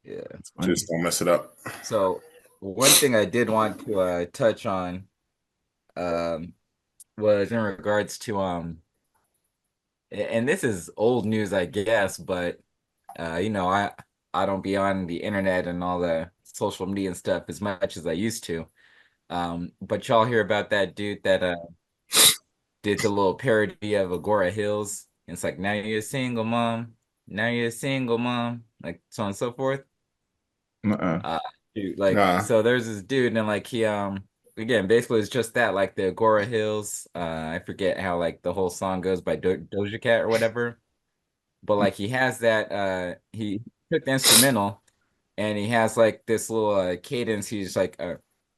Yeah. Just don't mess it up. So one thing I did want to touch on um was in regards to and this is old news, I guess, but I don't be on the internet and all the social media and stuff as much as I used to. But y'all hear about that dude that did the little parody of Agora Hills? It's like now you're a single mom, now you're a single mom, like so on and so forth. Uh-uh. Dude, like Nah. so there's this dude and like he again basically it's just that like the Agora Hills. I forget how like the whole song goes by Doja Cat or whatever. But like he has that he took the instrumental and he has like this little cadence. He's like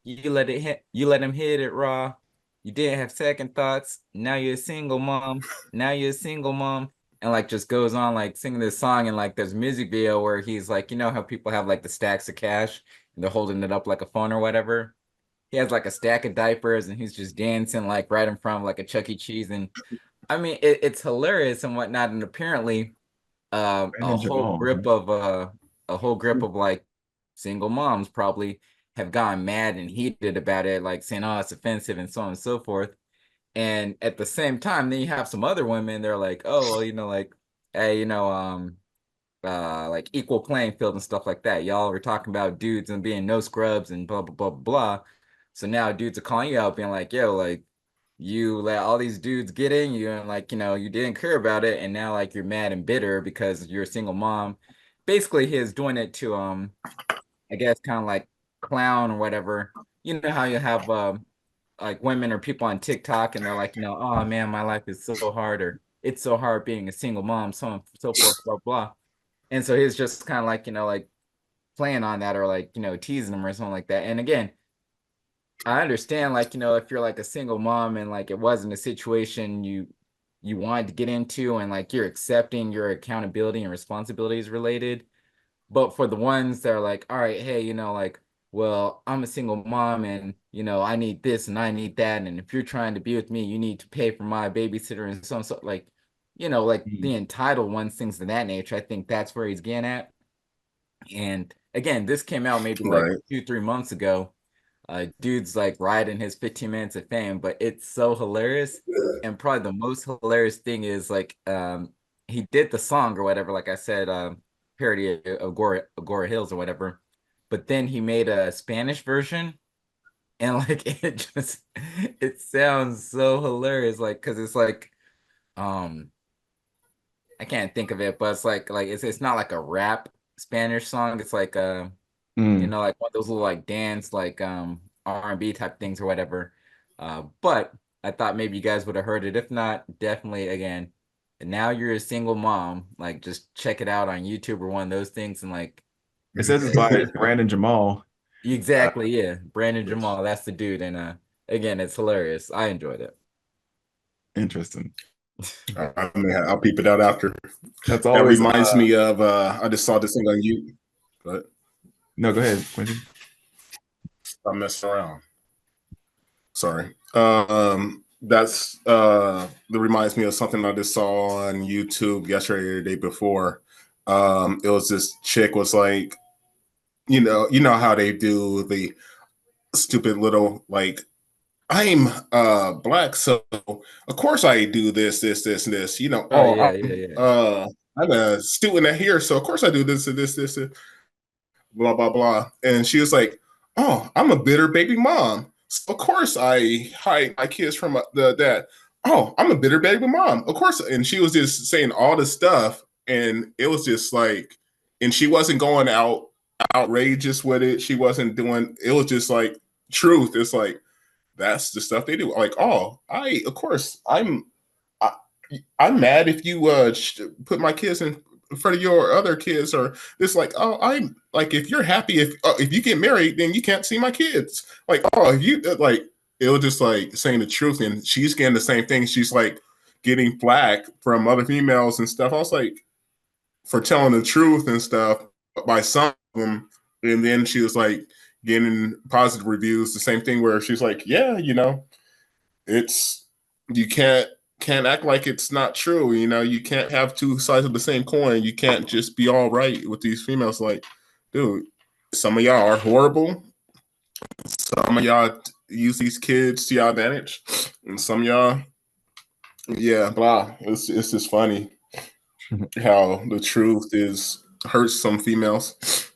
you let him hit it raw. You didn't have second thoughts. Now you're a single mom. Now you're a single mom. And like just goes on like singing this song and like there's a music video where he's like, you know how people have like the stacks of cash and they're holding it up like a phone or whatever. He has like a stack of diapers and he's just dancing like right in front of like a Chuck E. Cheese. And I mean it's hilarious and whatnot. And apparently Brandon Jamal, huh? a whole grip of like single moms probably have gotten mad and heated about it, like saying, "Oh, it's offensive" and so on and so forth. And at the same time, then you have some other women. They're like, "Oh, well, like, hey, like equal playing field and stuff like that. Y'all were talking about dudes and being no scrubs and blah blah blah blah. So now dudes are calling you out, being like, yo, like you let all these dudes get in you and like, you didn't care about it, and now like you're mad and bitter because you're a single mom. Basically, he is doing it to I guess kind of like clown or whatever. You know how you have like women or people on TikTok and they're like, oh man, my life is so hard, or it's so hard being a single mom, so on, so forth, blah blah. And so he's just kind of like, like playing on that or like, teasing them or something like that. And again, I understand like, if you're like a single mom and like it wasn't a situation you wanted to get into and like you're accepting your accountability and responsibilities related. But for the ones that are like, all right, hey, like, well, I'm a single mom and, I need this and I need that. And if you're trying to be with me, you need to pay for my babysitter and so on. So like, like the Mhm. entitled ones, things of that nature. I think that's where he's getting at. And again, this came out maybe like Right. 2, 3 months ago. Dude's like riding his 15 minutes of fame, but it's so hilarious. And probably the most hilarious thing is like he did the song or whatever, like I said, parody of Agora Hills or whatever. But then he made a Spanish version and like it sounds so hilarious, like because it's like um I can't think of it, but it's like it's not like a rap Spanish song. It's like Mm. like one of those little like dance like R&B type things or whatever. But I thought maybe you guys would have heard it. If not, definitely again. Now you're a single mom, like just check it out on YouTube or one of those things and like It says it's by it, Brandon Jamal. Uh, exactly, yeah. Brandon Jamal, that's the dude. And again, it's hilarious. I enjoyed it. Interesting. I'll peep it out after. That's That always reminds me of I just saw this thing on you, but no, go ahead, Quentin. I'm messing around. Sorry. That reminds me of something I just saw on YouTube yesterday or the day before. It was this chick was like, you know how they do the stupid little like I'm black, so of course I do this, and this. Oh yeah, yeah, yeah. I'm a student here, so of course I do this and this, blah blah blah. And she was like, "Oh, I'm a bitter baby mom. So of course I hide my kids from the dad. Oh, I'm a bitter baby mom. Of course." And she was just saying all this stuff, and it was just like, and she wasn't going out outrageous with it. She wasn't doing. It was just like truth. It's like that's the stuff they do. Like, oh, I of course I, I'm mad if you put my kids in front of your other kids, or it's like, oh, I'm like, if you're happy, if you get married, then you can't see my kids. Like, oh, if you like, it was just like saying the truth, and she's getting the same thing. She's like getting flack from other females and stuff. I was like, for telling the truth and stuff by some of them, and then she was like getting positive reviews. The same thing where she's like, yeah, it's you can't can't act like it's not true. You know, you can't have two sides of the same coin. You can't just be all right with these females. Like, dude, some of y'all are horrible. Some of y'all use these kids to your advantage, and some of y'all, yeah, blah. It's just funny how the truth is hurts some females.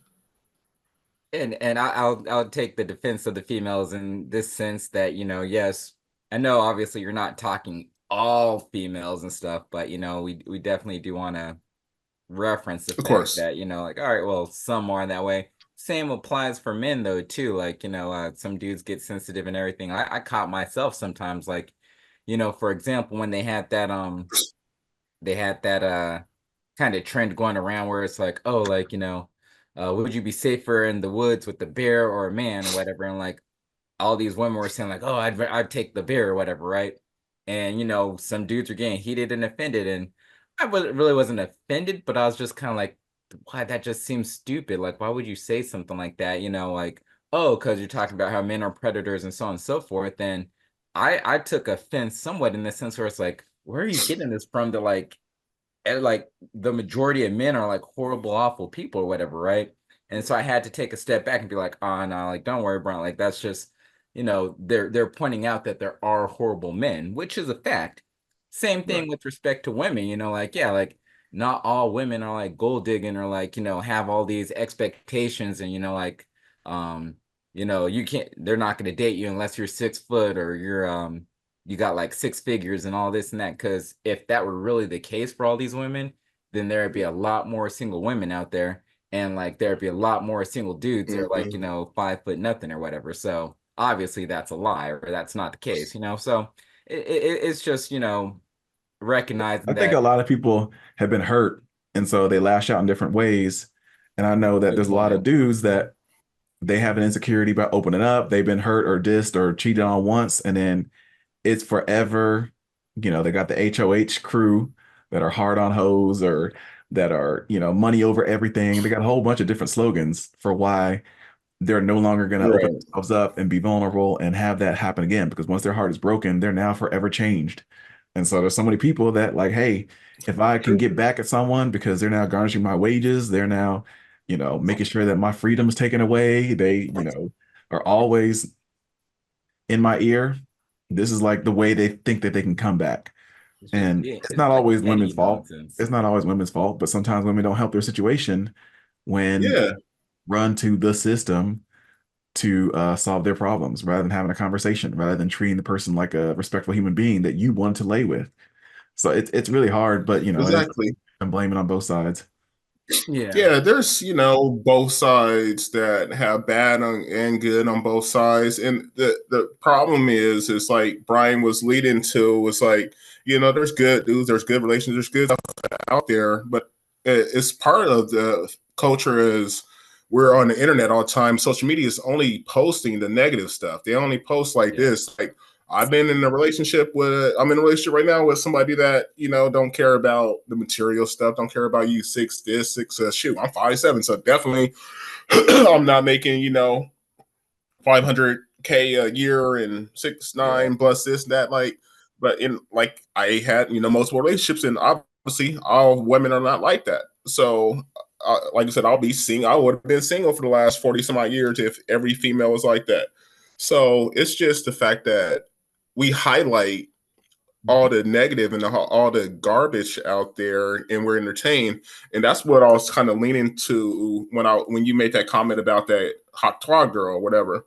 And I'll take the defense of the females in this sense that, you know, yes, I know obviously you're not talking all females and stuff, but you know, we definitely do want to reference the Of fact course, that, you know, like, all right, well, some are that way. Same applies for men though too. Like, you know, some dudes get sensitive and everything. I caught myself sometimes, like, you know, for example, when they had that kind of trend going around where it's like, oh, like, you know, would you be safer in the woods with the bear or a man or whatever? And like all these women were saying like, oh, I'd take the bear or whatever, right? And you know, some dudes were getting heated and offended, and really wasn't offended, but I was just kind of like, why? That just seems stupid. Like, why would you say something like that? You know, like, oh, because you're talking about how men are predators and so on and so forth. And I took offense somewhat in the sense where it's like, where are you getting this from? To like, and like the majority of men are like horrible, awful people or whatever, right? And so I had to take a step back and be like, oh no, like don't worry, Brian. Like that's just, you know, they're pointing out that there are horrible men, which is a fact. Same right, thing with respect to women, you know, like yeah, like not all women are like gold digging or like, you know, have all these expectations and you know, like you know, you can't they're not gonna date you unless you're 6 foot or you're you got like six figures and all this and that. Because if that were really the case for all these women, then there'd be a lot more single women out there, and like there'd be a lot more single dudes that are like, you mm-hmm. know, 5 foot nothing or whatever. So obviously that's a lie or that's not the case, you know. So it's just, you know, I recognizing think that. a lot of people have been hurt, and so they lash out in different ways. And I know that Good there's a lot of point. dudes that they have an insecurity about opening up. They've been hurt or dissed or cheated on once, and then it's forever. You know, they got the HOH crew that are hard on hoes or that are, you know, money over everything. They got a whole bunch of different slogans for why they're no longer going to open Right, themselves up and be vulnerable and have that happen again. Because once their heart is broken, they're now forever changed. And so there's so many people that like, hey, if I can get back at someone because they're now garnishing my wages, they're now, you know, making sure that my freedom is taken away. They, you know, are always in my ear. This is like the way they think that they can come back. And it's It's not like always petty women's fault. nonsense. It's not always women's fault, but sometimes women don't help their situation when yeah, run to the system to solve their problems rather than having a conversation, rather than treating the person like a respectful human being that you want to lay with. So it's really hard, but you know, it is, exactly. I'm blaming on both sides. Yeah. Yeah, there's both sides that have bad and good on both sides, and the problem is like Brian was leading to was like there's good dudes, there's good relations, there's good stuff out there, but it's part of the culture is we're on the internet all the time. Social media is only posting the negative stuff. They only post like Yeah. this, like I'm in a relationship right now with somebody that, don't care about the material stuff, don't care about you six, this, six, shoot, I'm 5'7", so definitely I'm not making, 500K a year and six, Yeah. nine plus this, that, like, but in like I had, multiple relationships and obviously all women are not like that. So like I said, I would have been single for the last 40 some odd years if every female was like that. So it's just the fact that we highlight all the negative and all the garbage out there and we're entertained, and that's what I was kind of leaning to when you made that comment about that hot dog girl or whatever.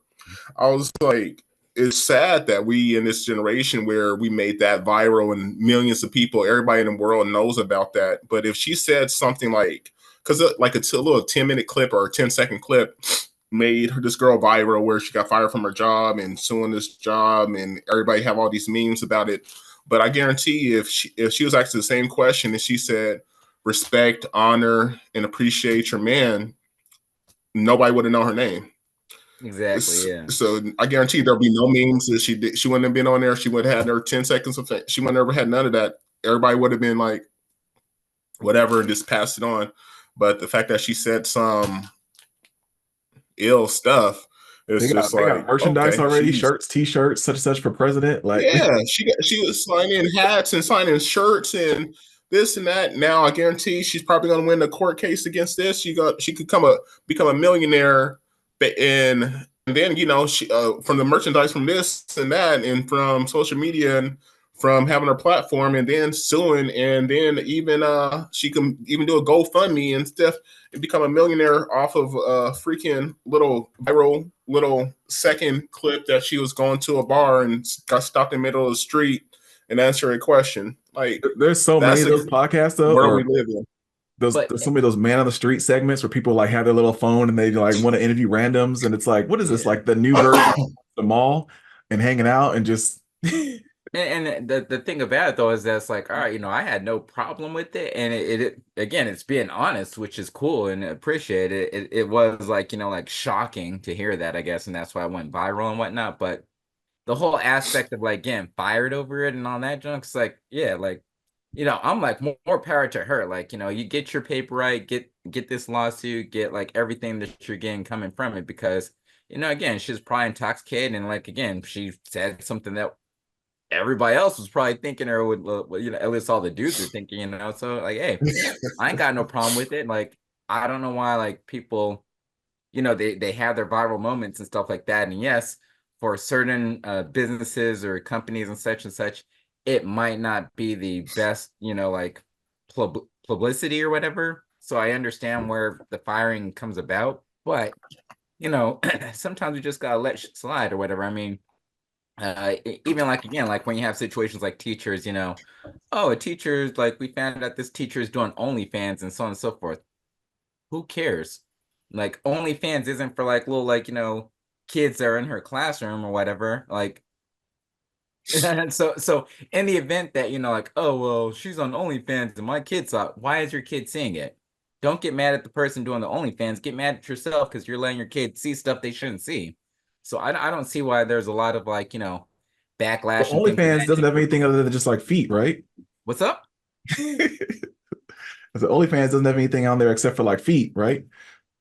I was like, it's sad that we in this generation where we made that viral and millions of people, everybody in the world knows about that, but if she said something like, because like a little 10-minute clip or a 10-second clip made this girl viral where she got fired from her job and suing this job and everybody have all these memes about it. But I guarantee if she was asked the same question and she said respect, honor, and appreciate your man, nobody would have known her name. Exactly. Yeah. So I guarantee there'll be no memes that she did. She wouldn't have been on there. She would have had her 10 seconds of fame. She would have never had none of that. Everybody would have been like, whatever, and just passed it on. But the fact that she said some ill stuff, It's just They got like, merchandise okay, already, she's shirts, t-shirts, such and such for president. Like yeah, she was signing hats and signing shirts and this and that. Now I guarantee she's probably going to win the court case against this. She could become a millionaire, and then she from the merchandise from this and that and from social media and from having her platform and then suing and then even she can even do a GoFundMe and stuff and become a millionaire off of a freaking little viral little second clip that she was going to a bar and got stopped in the middle of the street and answer a question. Like there's so many that's of the those podcasts though, world or we live in. But there's so many of those man on the street segments where people like have their little phone and they like want to interview randoms, and it's like, what is this? yeah. Like the new version of the mall and hanging out and just And the thing about it though is that's like, all right, I had no problem with it, and it again, it's being honest, which is cool and appreciate it. It was like like shocking to hear that, I guess, and that's why I went viral and whatnot. But the whole aspect of like getting fired over it and all that junk, it's like, yeah, like I'm like more power to her. Like you get your paper right, get this lawsuit, get like everything that you're getting coming from it, because again, she's probably intoxicated, and like again, she said something that everybody else was probably thinking, or would at least all the dudes are thinking, so like, hey, I ain't got no problem with it. Like, I don't know why like people they have their viral moments and stuff like that, and yes, for certain businesses or companies and such, it might not be the best like publicity or whatever, so I understand where the firing comes about, but sometimes we just gotta let shit slide or whatever. I mean, even like again, like when you have situations like teachers, oh, a teacher's like, we found out this teacher is doing OnlyFans and so on and so forth. Who cares? Like OnlyFans isn't for like little like kids that are in her classroom or whatever. Like, and so in the event that like, oh well, she's on OnlyFans and my kid saw it, why is your kid seeing it? Don't get mad at the person doing the OnlyFans. Get mad at yourself because you're letting your kid see stuff they shouldn't see. So I don't see why there's a lot of like well, backlash and things of OnlyFans that doesn't have nature. anything other than just like feet, right? What's up? So OnlyFans doesn't have anything on there except for like feet, right?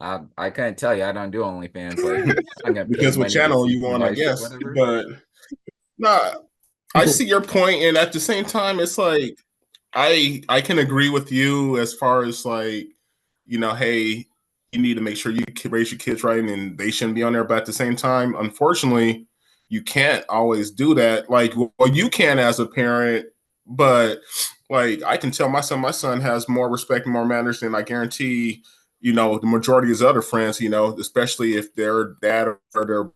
I couldn't tell you. I don't do OnlyFans. Like I'm gonna pay Depends what money to channel see you some want, I vice or guess. whatever. But nah, I People, see your point, and at the same time, it's like I can agree with you as far as like hey, you need to make sure you raise your kids right, and they shouldn't be on there. But at the same time, unfortunately, you can't always do that. Like, well, you can as a parent, but like I can tell my son has more respect and more manners than I guarantee the majority of his other friends. Especially if their dad or their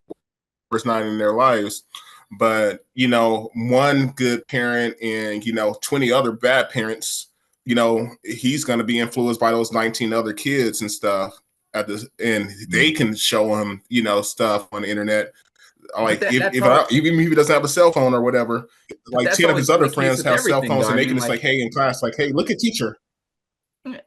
first night in their lives. But one good parent and 20 other bad parents, he's going to be influenced by those 19 other kids and stuff at this, and they can show him stuff on the internet. But Like that's all. even if he doesn't have a cell phone or whatever, But like that's 10 of always his been other the case friends with have cell everything, phones though. and I they can mean, just like, like, hey, in class, like, hey, look at teacher.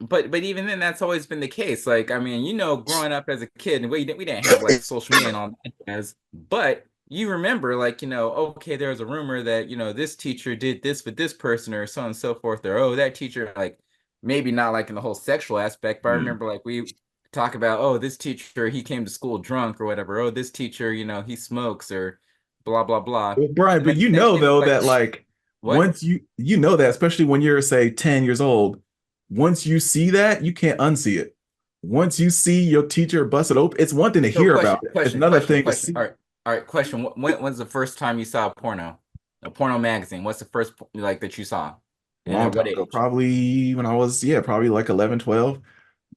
but even then, that's always been the case. Like, I mean, growing up as a kid, and we didn't have like social media and all that jazz, but you remember, like, okay, there was a rumor that this teacher did this with this person, or so on and so forth, or oh, that teacher, like, maybe not like in the whole sexual aspect, but I remember like we talk about, oh, this teacher, he came to school drunk or whatever. Oh, this teacher, he smokes or blah blah blah. well, Brian, And but like the same thing with though like that like what? once you know that, especially when you're say 10 years old, once you see that, you can't unsee it. Once you see your teacher bust it open, it's one thing to So hear about it. It's another thing to question. see. All right. Question. When's the first time you saw a porno magazine? What's the first like that you saw, A and long at time what ago, age? probably when I was, yeah, probably like 11, 12.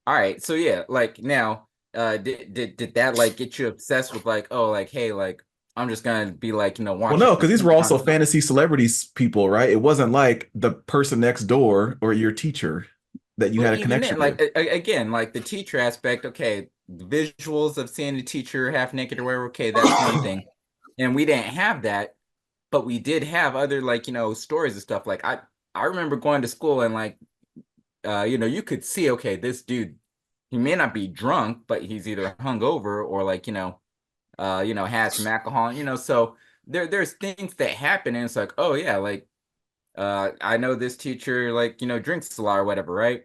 All right. So yeah, like now, did that like get you obsessed with like, oh, like, hey, like I'm just gonna be like Well, watching no, because these were porn also constantly. fantasy celebrities people, right? It wasn't like the person next door or your teacher that you But had a even connection then, like with. again, like the teacher aspect, okay, the visuals of seeing the teacher half naked or whatever, okay, that's one thing, and we didn't have that. But we did have other like stories and stuff. Like I remember going to school and like you could see, okay, this dude, he may not be drunk, but he's either hungover or like had some alcohol, so there's things that happen, and it's like, oh yeah, like I know this teacher like drinks a lot or whatever, right?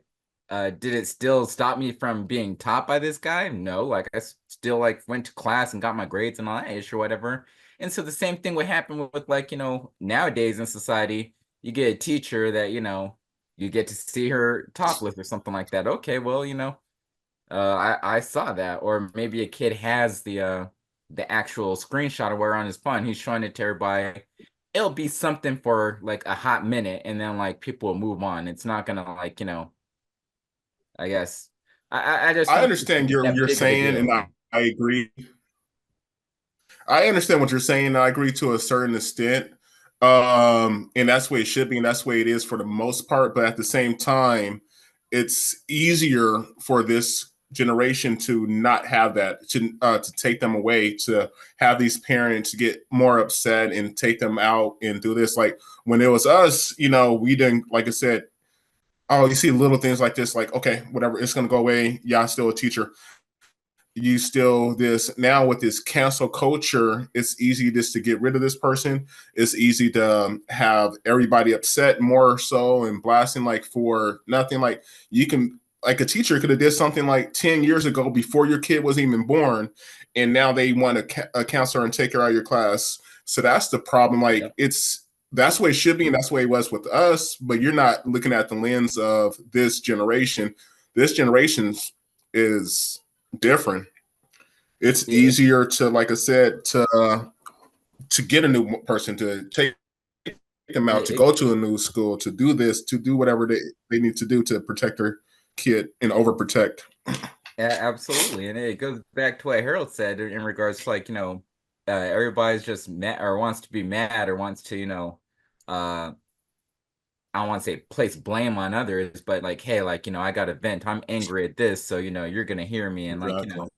Did it still stop me from being taught by this guy? No, like I still like went to class and got my grades and all that ish or whatever. And so the same thing would happen with like, nowadays in society, you get a teacher that, you get to see her talk with or something like that. Okay, well, I saw that. Or maybe a kid has the actual screenshot of where on his phone, he's showing it to everybody. It'll be something for like a hot minute and then like people will move on. It's not gonna like, I guess I just I don't think understand it's that you're big of a saying, and deal. I agree. I understand what you're saying. I agree to a certain extent. And that's the way it should be, and that's the way it is for the most part. But at the same time, it's easier for this generation to not have that, to take them away, to have these parents get more upset and take them out and do this. Like when it was us, we didn't, like I said, oh, you see little things like this, like, okay, whatever, it's gonna go away. Yeah, I'm still a teacher. You still this now with this cancel culture, it's easy just to get rid of this person. It's easy to have everybody upset more so and blasting like for nothing. Like you can, like a teacher could have did something like 10 years ago before your kid was even born, and now they want a counselor and take her out of your class. So that's the problem. Like Yep. that's the way it should be, and that's the way it was with us. But you're not looking at the lens of this generation. This generation is different. It's It, easier to, like I said, to get a new person, to take them out, to it, go to a new school, to do this, to do whatever they need to do to protect their kid and overprotect. Absolutely, and it goes back to what Harold said in regards to like everybody's just mad or wants to be mad or wants to uh I don't want to say place blame on others, but like, hey, like, I got a vent. I'm angry at this, so you're gonna hear me, and like, Exactly.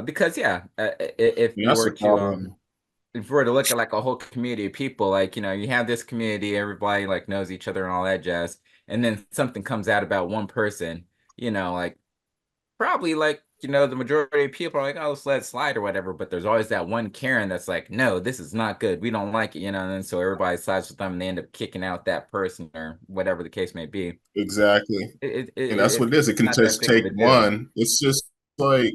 because yeah, if And you that's were the to problem. if we were to look at like a whole community of people, like, you have this community, everybody like knows each other and all that jazz, and then something comes out about one person, like probably like, the majority of people are like, oh, let's let it slide or whatever, but there's always that one Karen that's like, no, this is not good. We don't like it, and then so everybody sides with them and they end up kicking out that person or whatever the case may be. Exactly. And that's what it is. It It's can not that just big of take a deal. one. It's just like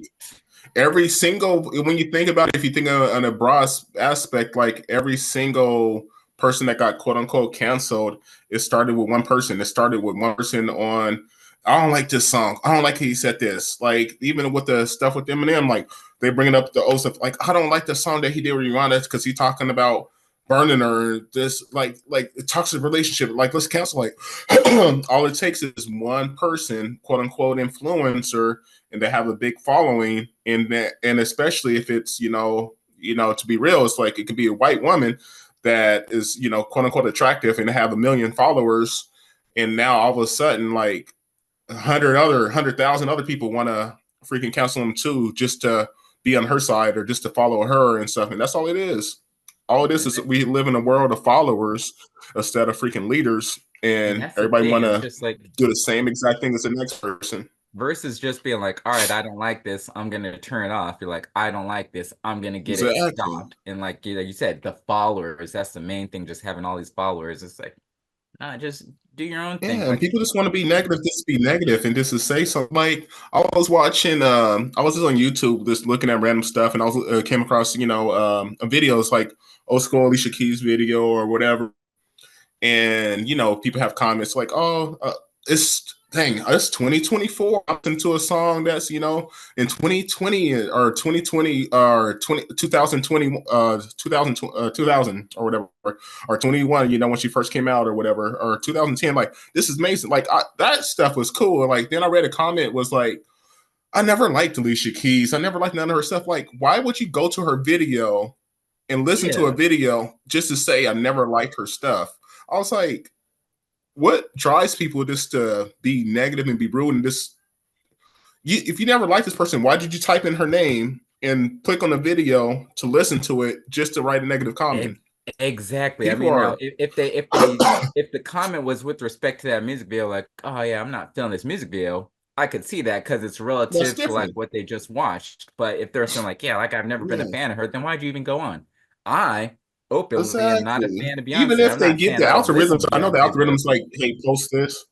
every single, when you think about it, if you think of on a broad aspect, like every single person that got quote unquote canceled, it started with one person. It started with one person on, I don't like this song. I don't like how he said this. Like even with the stuff with Eminem, like they bringing up the old stuff. Like I don't like the song that he did with Rihanna because he talking about burning her. This like a toxic relationship. Like let's cancel. Like all it takes is one person, quote unquote influencer, and they have a big following, and especially if it's to be real, it's like it could be a white woman that is quote unquote attractive and have 1 million followers, and now all of a sudden like 100,000 other people want to freaking cancel them too, just to be on her side or just to follow her and stuff, and that's all it is. All it is we live in a world of followers instead of freaking leaders, And and that's the everybody thing. want It's to just like do the same exact thing as the next person. versus just being like, all right, I don't like this. I'm gonna turn it off. You're like, I don't like this. I'm gonna get it Exactly. stopped. And like you said, the followers, that's the main thing, just having all these followers. It's like, nah, just do your own thing. Yeah, and Like, people just want to be negative, just be negative, and just to say something. Like I was watching, I was just on YouTube, just looking at random stuff, and I was came across, a video. It's like old school Alicia Keys video or whatever, and people have comments like, "Oh, it's 2024." I listened to a song that's in 2020 or 2020 or 2020 2000 or whatever, or 21. When she first came out or whatever, or 2010. Like this is amazing. Like that stuff was cool. And like then I read a comment was like, "I never liked Alicia Keys. I never liked none of her stuff." Like, why would you go to her video and listen to a yeah, video just to say I never liked her stuff? I was like, what drives people just to be negative and be rude and just if you never liked this person, why did you type in her name and click on the video to listen to it just to write a negative comment? e- exactly. I People mean, now are if the comment was with respect to that music video, like, oh yeah, I'm not feeling this music video, I could see that because it's that's relative to like different. what they just watched. But if they're saying like, yeah, like I've never been a Yeah, fan of her, then why'd you even go on? I openly am not a exactly. fan of Even Beyonce. if I'm they not get saying the I don't listen algorithms, to I know the Beyonce's algorithms music. like, hey, post this.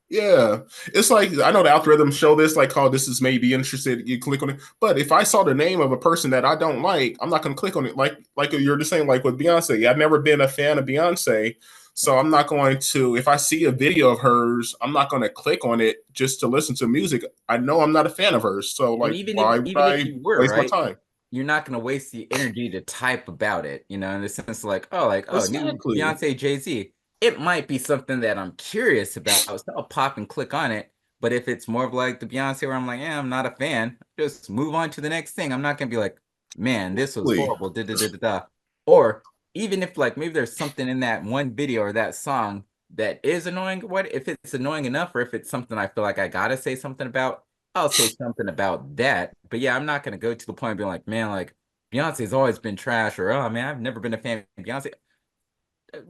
Yeah, it's like I know the algorithms show this, like, oh, this is maybe interested. You click on it, but if I saw the name of a person that I don't like, I'm not going to click on it. Like you're just saying, like with Beyonce, I've never been a fan of Beyonce, so I'm not going to. If I see a video of hers, I'm not going to click on it just to listen to music. I know I'm not a fan of hers, so And like, why would even if I you were, waste my right, time? you're not gonna waste the energy to type about it, you know, in the sense like, oh, new Exactly. Beyonce Jay-Z. It might be something that I'm curious about, so I'll pop and click on it. But if it's more of like the Beyonce where I'm like, yeah, I'm not a fan, just move on to the next thing. I'm not gonna be like, man, this was Exactly. horrible. Da, da, da, da, da. Or even if like maybe there's something in that one video or that song that is annoying, what if it's annoying enough, or if it's something I feel like I gotta say something about, I'll say something about that. But yeah, I'm not gonna go to the point of being like, man, like Beyonce's always been trash, or oh man, I've never been a fan of Beyonce.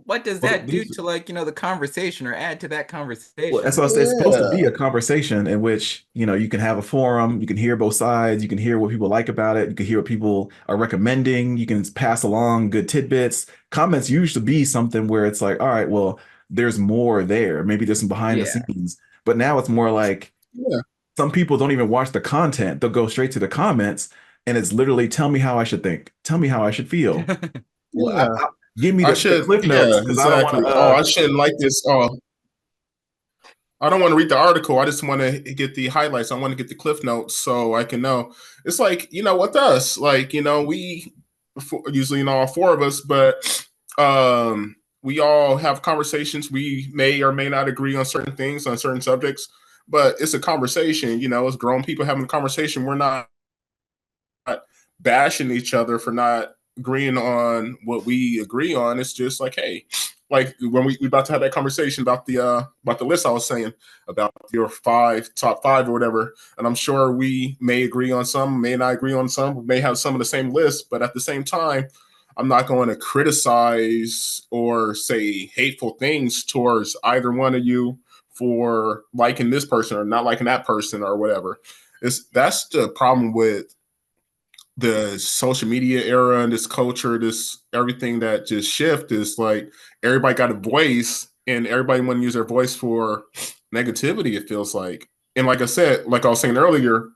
What does Well, that do these to like, the conversation or add to that Well, that's conversation? what I say. It's supposed to be Yeah. a conversation in which, you can have a forum, you can hear both sides, you can hear what people like about it, you can hear what people are recommending, you can pass along good tidbits. Comments used to be something where it's like, all right, well, there's more there. Maybe there's some behind the Yeah. scenes. But now it's more like Yeah. some people don't even watch the content. They'll go straight to the comments and it's literally tell me how I should think, tell me how I should feel. Well, Yeah. give me I the should. cliff notes Yeah. because I don't want Exactly. to Oh, I shouldn't like this. Oh, I don't want to read the article. I just want to get the highlights. I want to get the cliff notes so I can know. It's like, with us, like, we usually, all four of us, but we all have conversations. We may or may not agree on certain things, on certain subjects, but it's a conversation, it's grown people having a conversation. We're not bashing each other for not agreeing on what we agree on. It's just like, hey, like when we about to have that conversation about the list I was saying about your top five or whatever, and I'm sure we may agree on some, may not agree on some, we may have some of the same lists, but at the same time, I'm not going to criticize or say hateful things towards either one of you for liking this person or not liking that person or whatever. That's the problem with the social media era and this culture, this everything that just shift is like everybody got a voice and everybody want to use their voice for negativity, it feels like. And like I said, like I was saying earlier,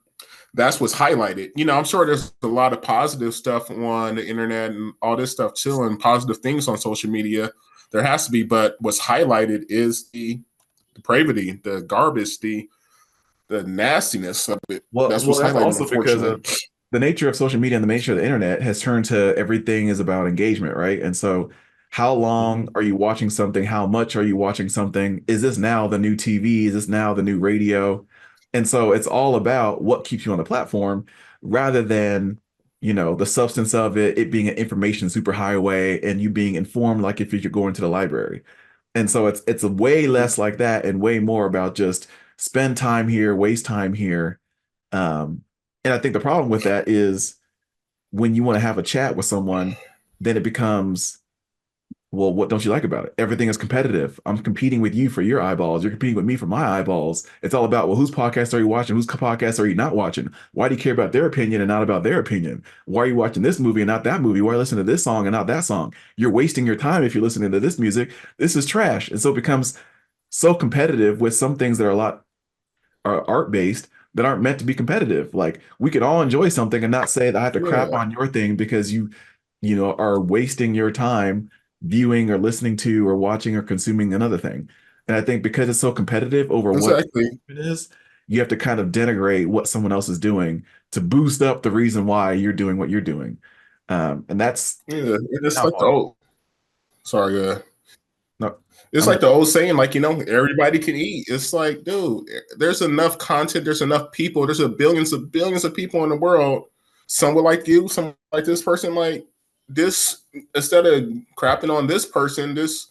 that's what's highlighted. I'm sure there's a lot of positive stuff on the internet and all this stuff too, and positive things on social media. There has to be, but what's highlighted is the depravity, the garbage, the nastiness of it. That's well, what's that's highlighted, also because unfortunately. of the nature of social media and the nature of the internet has turned to everything is about engagement, right? And so, how long Mhm. are you watching something? How much are you watching something? Is this now the new TV? Is this now the new radio? And so, it's all about what keeps you on the platform rather than, the substance of it, it being an information superhighway and you being informed like if you're going to the library. And so it's a way less like that and way more about just spend time here, waste time here. And I think the problem with that is when you want to have a chat with someone, then it becomes, well, what don't you like about it? Everything is competitive. I'm competing with you for your eyeballs. You're competing with me for my eyeballs. It's all about, well, whose podcast are you watching? Whose podcast are you not watching? Why do you care about their opinion and not about their opinion? Why are you watching this movie and not that movie? Why are you listening to this song and not that song? You're wasting your time if you're listening to this music. This is trash. And so it becomes so competitive with some things that are a lot are art based that aren't meant to be competitive. Like we could all enjoy something and not say that I have to crap Yeah, on your thing because you are wasting your time viewing or listening to or watching or consuming another thing. And I think because it's so competitive over what exactly. it is, you have to kind of denigrate what someone else is doing to boost up the reason why you're doing what you're doing. And that's Yeah, and it's like the downfall. old. Sorry, No, it's I'm like the old saying, like everybody can eat. It's like, dude, there's enough content, there's enough people, there's a billions of people in the world. Some would like you, some like this person, like this. Instead of crapping on this person, this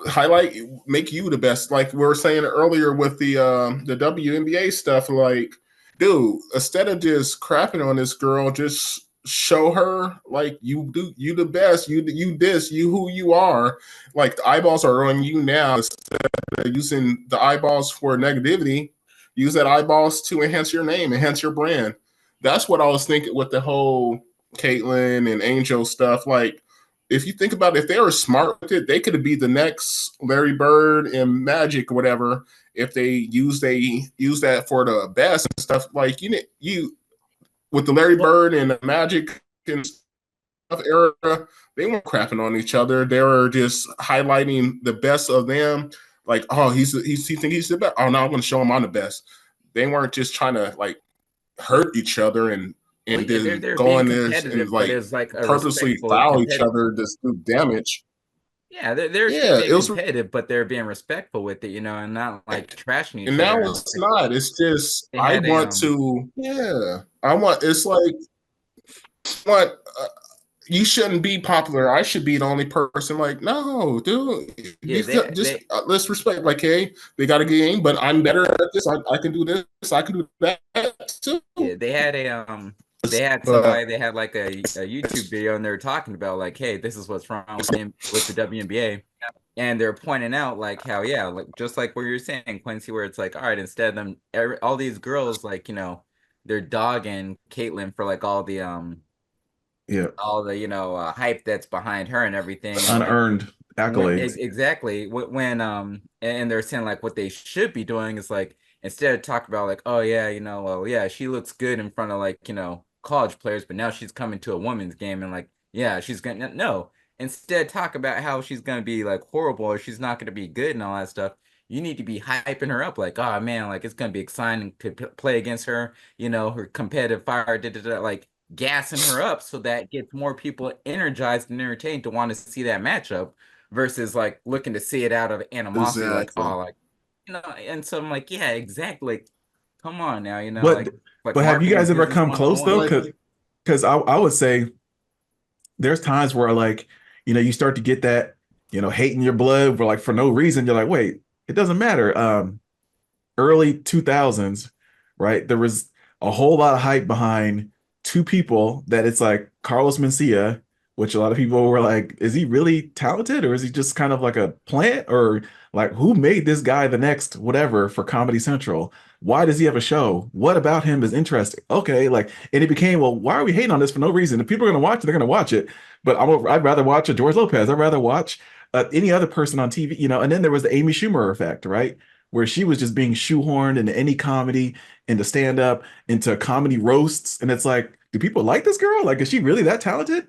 highlight make you the best. Like we were saying earlier with the WNBA stuff, like, dude, instead of just crapping on this girl, just show her like you the best, you this, you who you are. Like the eyeballs are on you now. Instead of using the eyeballs for negativity, use that eyeballs to enhance your name, enhance your brand. That's what I was thinking with the whole Caitlyn and Angel stuff. Like if you think about it, if they were smart with it, they could be the next Larry Bird and Magic or whatever, if they use that for the best and stuff, like you with the Larry Bird and the Magic and stuff era, they weren't crapping on each other. They were just highlighting the best of them. Like, oh, he think he's the best. Oh no, I'm going to show him I'm the best. They weren't just trying to like hurt each other and Well, yeah, then they're go being on this and competitive, but like it's like a purposely respectful foul each competitive. other to do damage. Yeah, they're still Yeah, being it was, competitive, but they're being respectful with it, and not like trashing and each other. now And it's like not. It's just they I had a want to. Yeah, I want. It's like what. You shouldn't be popular. I should be the only person. Like, no, dude, yeah, just let's respect. Like, hey, they got a game, but I'm better at this. I can do this. I can do that too. yeah, they had But somebody, they had like a YouTube video, and they were talking about like, hey, this is what's wrong with the WNBA. And they're pointing out like how, yeah, like just like what you're saying, Quincy, where it's like, all right, instead of them all these girls, like, they're dogging Caitlyn for like Yeah, all the hype that's behind her and everything. And like unearned accolades. exactly when and they're saying like what they should be doing is like, instead of talking about like, oh yeah, well, yeah, she looks good in front of like college players, but now she's coming to a women's game, and like, yeah, she's gonna, no, instead talk about how she's gonna be like horrible, or she's not gonna be good and all that stuff. You need to be hyping her up like, oh man, like it's gonna be exciting to play against her, her competitive fire, like gassing her up so that gets more people energized and entertained to want to see that matchup, versus like looking to see it out of animosity, like, exactly. oh, like, and so I'm like, yeah, exactly. Like, come on now, But like but have you marketing guys ever business come close though? 101. Because I would say there's times where like you start to get that hate in your blood for like for no reason. You're like, wait, it doesn't matter. Early 2000s, right? There was a whole lot of hype behind two people that it's like Carlos Mencia, which a lot of people were like, is he really talented or is he just kind of like a plant, or like who made this guy the next whatever for Comedy Central? Why does he have a show? What about him is interesting? Okay, like, and it became, well, why are we hating on this for no reason? If people are going to watch it, they're going to watch it. But I'd rather watch a George Lopez. I'd rather watch any other person on TV, And then there was the Amy Schumer effect, right? Where she was just being shoehorned into any comedy, into stand up, into comedy roasts. And it's like, do people like this girl? Like, is she really that talented?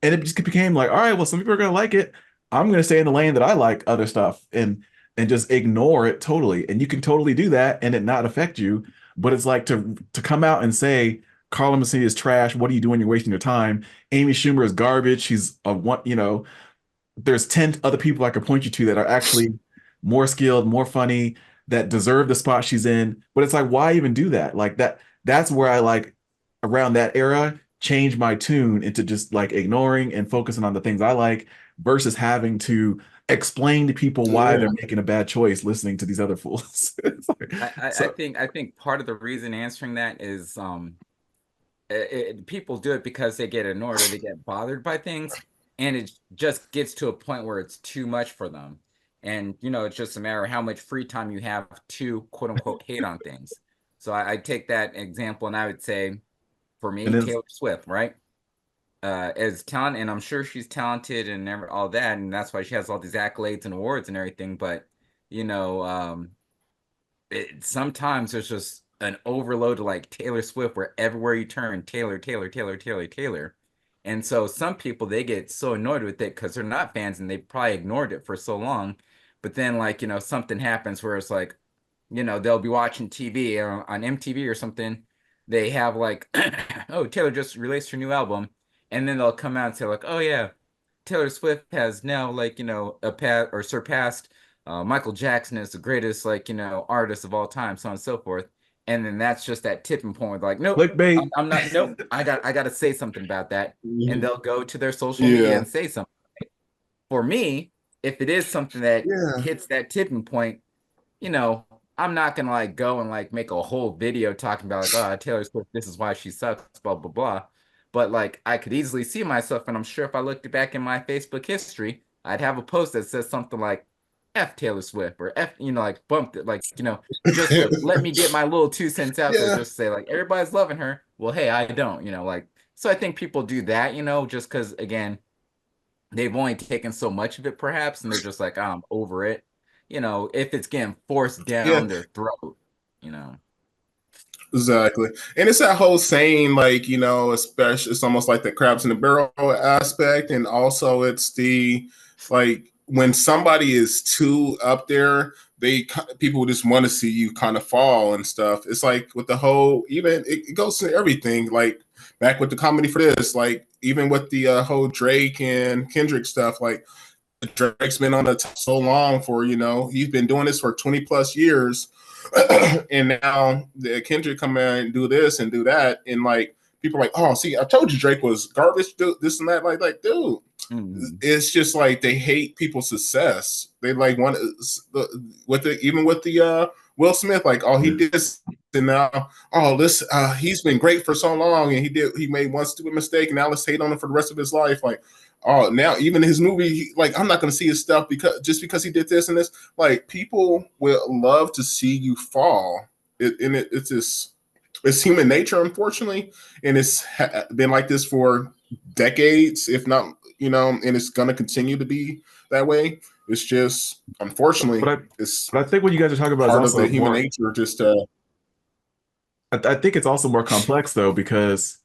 And it just became like, all right, well, some people are going to like it. I'm going to stay in the lane that I like other stuff and just ignore it totally. And you can totally do that and it not affect you. But it's like to come out and say, Carla Messina is trash. What are you doing? You're wasting your time. Amy Schumer is garbage. She's a one, there's 10 other people I could point you to that are actually more skilled, more funny, that deserve the spot she's in. But it's like, why even do that? Like that's where I like around that era change my tune into just like ignoring and focusing on the things I like versus having to explain to people why Yeah, they're making a bad choice listening to these other fools. So I think part of the reason answering that is people do it because they get annoyed or they get bothered by things, and it just gets to a point where it's too much for them. And it's just a matter of how much free time you have to quote unquote hate on things. So I take that example, and I would say, for and me, then Taylor Swift, right? As talent, and I'm sure she's talented and all that, and that's why she has all these accolades and awards and everything. But you know, sometimes there's just an overload of like Taylor Swift where everywhere you turn, Taylor, Taylor, Taylor, Taylor, Taylor. And so some people, they get so annoyed with it because they're not fans and they probably ignored it for so long. But then like, something happens where it's like, they'll be watching TV on MTV or something. They have like, oh, Taylor just released her new album. And then they'll come out and say like, oh yeah, Taylor Swift has now like, a pat or surpassed Michael Jackson is the greatest, like, artist of all time, so on and so forth. And then that's just that tipping point with like, nope, clickbait. I'm not, nope, I got to say something about that. And they'll go to their social media yeah, and say something. For me, if it is something that yeah, hits that tipping point, you know, I'm not gonna like go and like make a whole video talking about like, oh, Taylor Swift, this is why she sucks, blah blah blah. But like, I could easily see myself, and I'm sure if I looked back in my Facebook history, I'd have a post that says something like F Taylor Swift or F, like bumped it, like, just to let me get my little 2 cents out there, yeah, just to say like everybody's loving her. Well, hey, I don't, like, so I think people do that, just because again, they've only taken so much of it perhaps, and they're just like, oh, I'm over it. if it's getting forced Yeah, down their throat, you know. exactly. And it's that whole saying, like, especially it's almost like the crabs in the barrel aspect. And also it's the like when somebody is too up there, people just want to see you kind of fall and stuff. It's like with the whole, even it goes to everything, like back with the comedy for this, like even with the whole Drake and Kendrick stuff, like Drake's been on the top so long for, he's been doing this for 20 plus years. And now the Kendrick come in and do this and do that. And like, people are like, oh, see, I told you Drake was garbage, dude, this and that. Like, dude, Mhm. it's just like they hate people's success. They like want with the even with the Will Smith, like, oh, he Yeah. did this, and now, oh, this he's been great for so long, and he made one stupid mistake, and now let's hate on him for the rest of his life. Like, oh, now even his movie, like, I'm not going to see his stuff because he did this and this. Like, people will love to see you fall. It's just, it's human nature, unfortunately, and it's been like this for decades, if not, and it's going to continue to be that way. It's just, But unfortunately, I it's but I think what you guys are talking about is part of the also human more. nature. Just I think it's also more complex though because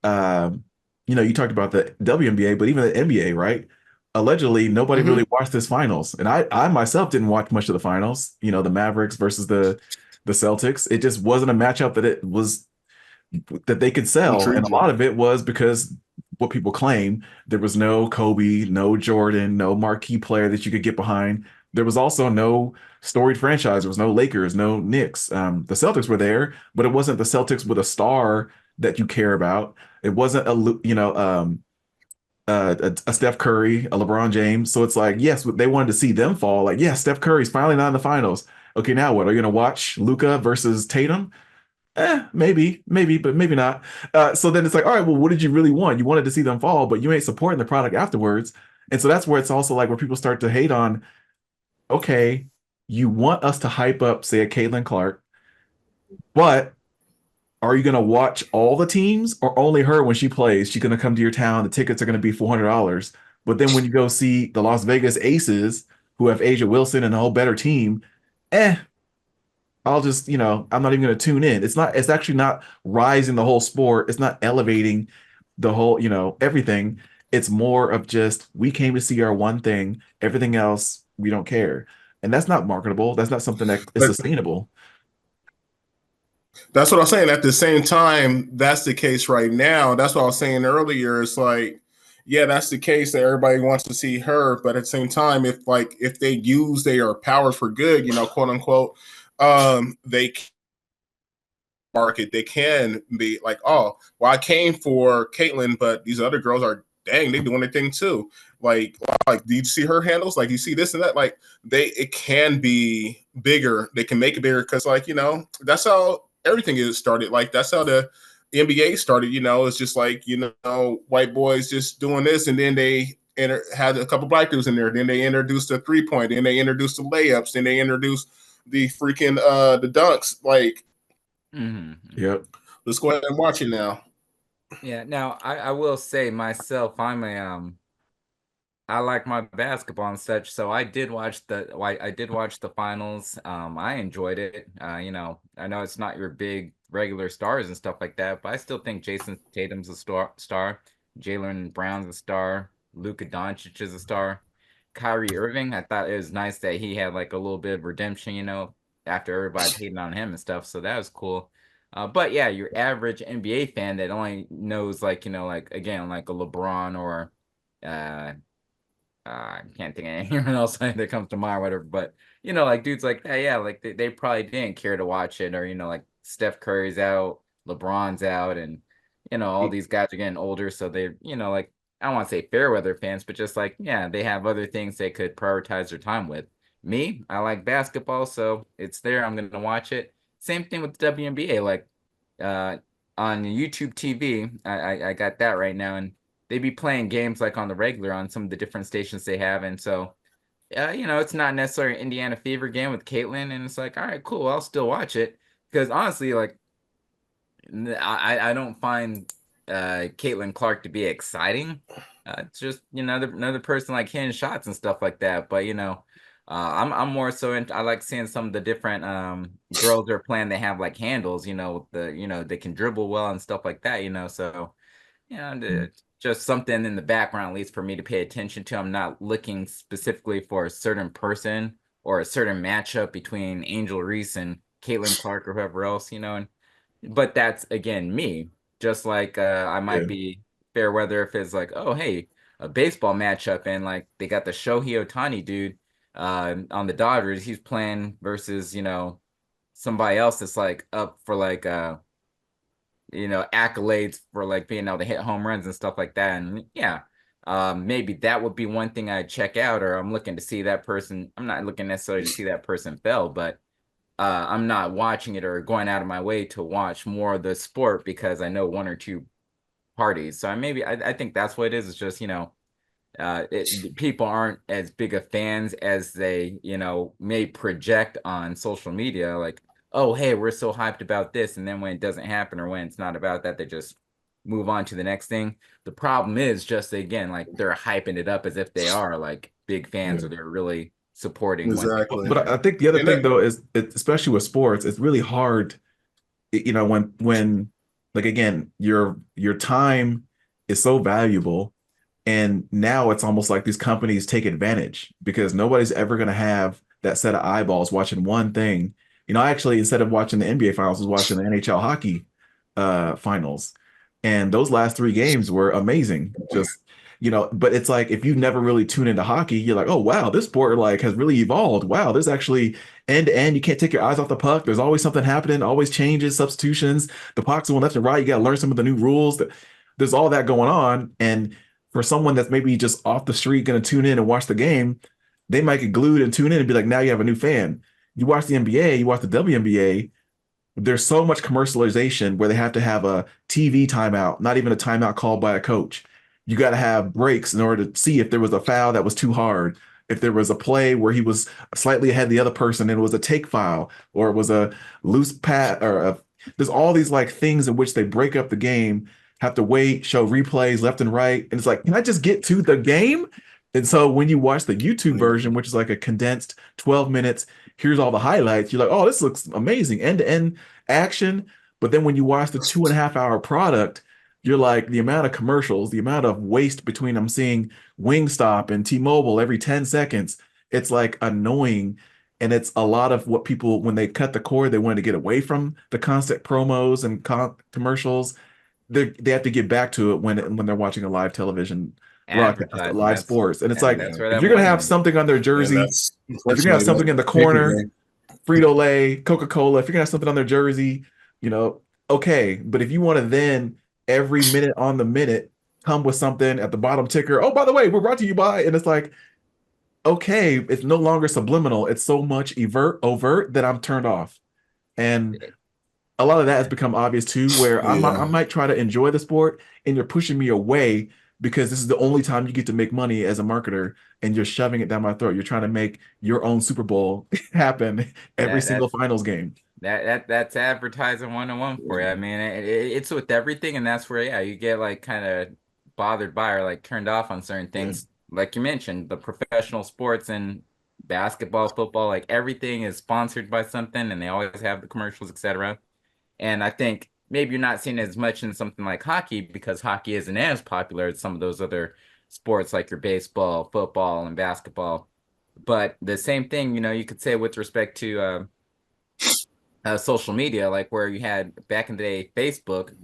um, you talked about the WNBA, but even the NBA, right? Allegedly, nobody really mhm. watched this finals, and I myself didn't watch much of the finals. The Mavericks versus the Celtics. It just wasn't a matchup that they could sell, and Intrigued a you. lot of it was because what people claim there was no Kobe, no Jordan, no marquee player that you could get behind. There was also no storied franchise. There was no Lakers, no Knicks. The Celtics were there, but it wasn't the Celtics with a star that you care about. It wasn't a Steph Curry, a LeBron James. So it's like, yes, they wanted to see them fall. Like, yeah, Steph Curry's finally not in the finals. Okay, now what? Are you going to watch Luka versus Tatum? Maybe, but maybe not. So then it's like, all right, well, what did you really want? You wanted to see them fall, but you ain't supporting the product afterwards. And so that's where it's also like where people start to hate on, okay, you want us to hype up, say, a Caitlin Clark, but are you going to watch all the teams or only her when she plays? She's going to come to your town. The tickets are going to be $400. But then when you go see the Las Vegas Aces, who have Asia Wilson and a whole better team, eh, I'll just, I'm not even going to tune in. It's actually not rising the whole sport. It's not elevating the whole, everything. It's more of just, we came to see our one thing, everything else, we don't care. And that's not marketable. That's not something that is But sustainable. that's what I'm saying. At the same time, that's the case right now. That's what I was saying earlier. It's like, yeah, that's the case that everybody wants to see her, but at the same time, if they use their powers for good, quote unquote, they market, they can be like, oh, well, I came for Caitlyn, but these other girls are, dang, they doing their thing too. Like, do you see her handles? Like, you see this and that? Like, it can be bigger. They can make it bigger because, like, that's how everything is started. Like, that's how the NBA started. It's just like, white boys just doing this, and then they had a couple black dudes in there. Then they introduced the 3 point. Then they introduced the layups. Then they introduced the freaking the dunks. Like, Hmm. Yep. let's go ahead and watch it now. Yeah. Now, I will say myself, I like my basketball and such, so I did watch the finals. I enjoyed it. I know it's not your big regular stars and stuff like that, but I still think Jason Tatum's a star. Jalen Brown's a star. Luka Doncic is a star. Kyrie Irving, I thought it was nice that he had like a little bit of redemption, after everybody hating on him and stuff. So that was cool. But yeah, your average NBA fan that only knows like, like again, like a LeBron or uh I can't think of anyone else that comes to mind, or whatever. But like dudes like that, yeah, like they probably didn't care to watch it, or like Steph Curry's out, LeBron's out, and all these guys are getting older, so they, like I don't want to say fair weather fans, but just like yeah, they have other things they could prioritize their time with. Me, I like basketball, so it's there. I'm gonna watch it. Same thing with the WNBA, like uh on YouTube TV. I got that right now, and they be playing games like on the regular on some of the different stations they have. And so, it's not necessarily an Indiana Fever game with Caitlyn. And it's like, all right, cool. I'll still watch it. Because honestly, like, I don't find Caitlyn Clark to be exciting. It's just, another person like hitting shots and stuff like that. But, I'm more so into, I like seeing some of the different girls they're playing. They have like handles, they can dribble well and stuff like that, so just something in the background, at least for me to pay attention to. I'm not looking specifically for a certain person or a certain matchup between Angel Reese and Caitlin Clark or whoever else, but that's again me. Just like I Yeah. might be fair weather if it's like, oh hey, a baseball matchup and like they got the Shohei Ohtani dude on the Dodgers. He's playing versus, somebody else that's like up for like accolades for like being able to hit home runs and stuff like that. And yeah, maybe that would be one thing I'd check out, or I'm looking to see that person. I'm not looking necessarily to see that person fail, but I'm not watching it or going out of my way to watch more of the sport because I know one or two parties. So I think that's what it is. It's just, people aren't as big of fans as they, may project on social media. Like, oh, hey, we're so hyped about this. And then when it doesn't happen or when it's not about that, they just move on to the next thing. The problem is just, again, like they're hyping it up as if they are like big fans Yeah, or they're really supporting one thing. exactly. But I think the other And thing that, though is, especially with sports, it's really hard, when like again, your time is so valuable, and now it's almost like these companies take advantage because nobody's ever going to have that set of eyeballs watching one thing. I actually, instead of watching the NBA finals, was watching the NHL hockey finals. And those last three games were amazing. Just, but it's like if you've never really tuned into hockey, you're like, oh wow, this sport like has really evolved. Wow, there's actually end to end. You can't take your eyes off the puck. There's always something happening, always changes, substitutions. The puck's going left and right. You got to learn some of the new rules. There's all that going on. And for someone that's maybe just off the street going to tune in and watch the game, they might get glued and tune in and be like, now you have a new fan. You watch the NBA, you watch the WNBA, there's so much commercialization where they have to have a TV timeout, not even a timeout called by a coach. You got to have breaks in order to see if there was a foul that was too hard, if there was a play where he was slightly ahead of the other person and it was a take foul, or it was a loose pat, there's all these like things in which they break up the game, have to wait, show replays left and right. And it's like, can I just get to the game? And so when you watch the YouTube version, which is like a condensed 12 minutes, here's all the highlights, you're like, oh, this looks amazing, end to end action. But then when you watch the 2.5 hour product, you're like, the amount of commercials, the amount of waste between them seeing Wingstop and T-Mobile every 10 seconds, it's like annoying. And it's a lot of what people, when they cut the cord, they wanted to get away from the constant promos and commercials. They have to get back to it when they're watching a live television broadcast, Advertising. live sports. And it's like, That's where if that you're gonna money have is. something on their and jersey, that's if you're gonna have unfortunately something in the what people corner, do. Frito-Lay, Coca-Cola, if you're gonna have something on their jersey, okay. But if you want to then every minute on the minute come with something at the bottom ticker, oh, by the way, we're brought to you by, and it's like, okay, it's no longer subliminal. It's so much overt that I'm turned off. And a lot of that has become obvious too, where I Yeah, might try to enjoy the sport and you're pushing me away because this is the only time you get to make money as a marketer and you're shoving it down my throat. You're trying to make your own Super Bowl happen every That single that's finals game. that's advertising 101 for you. I mean, it's with everything, and that's where you get like kind of bothered by or like turned off on certain yeah, things. Like you mentioned, the professional sports and basketball, football, like everything is sponsored by something, and they always have the commercials, etc. And I think maybe you're not seeing as much in something like hockey because hockey isn't as popular as some of those other sports like your baseball, football, and basketball. But the same thing, you could say with respect to social media, like where you had back in the day Facebook.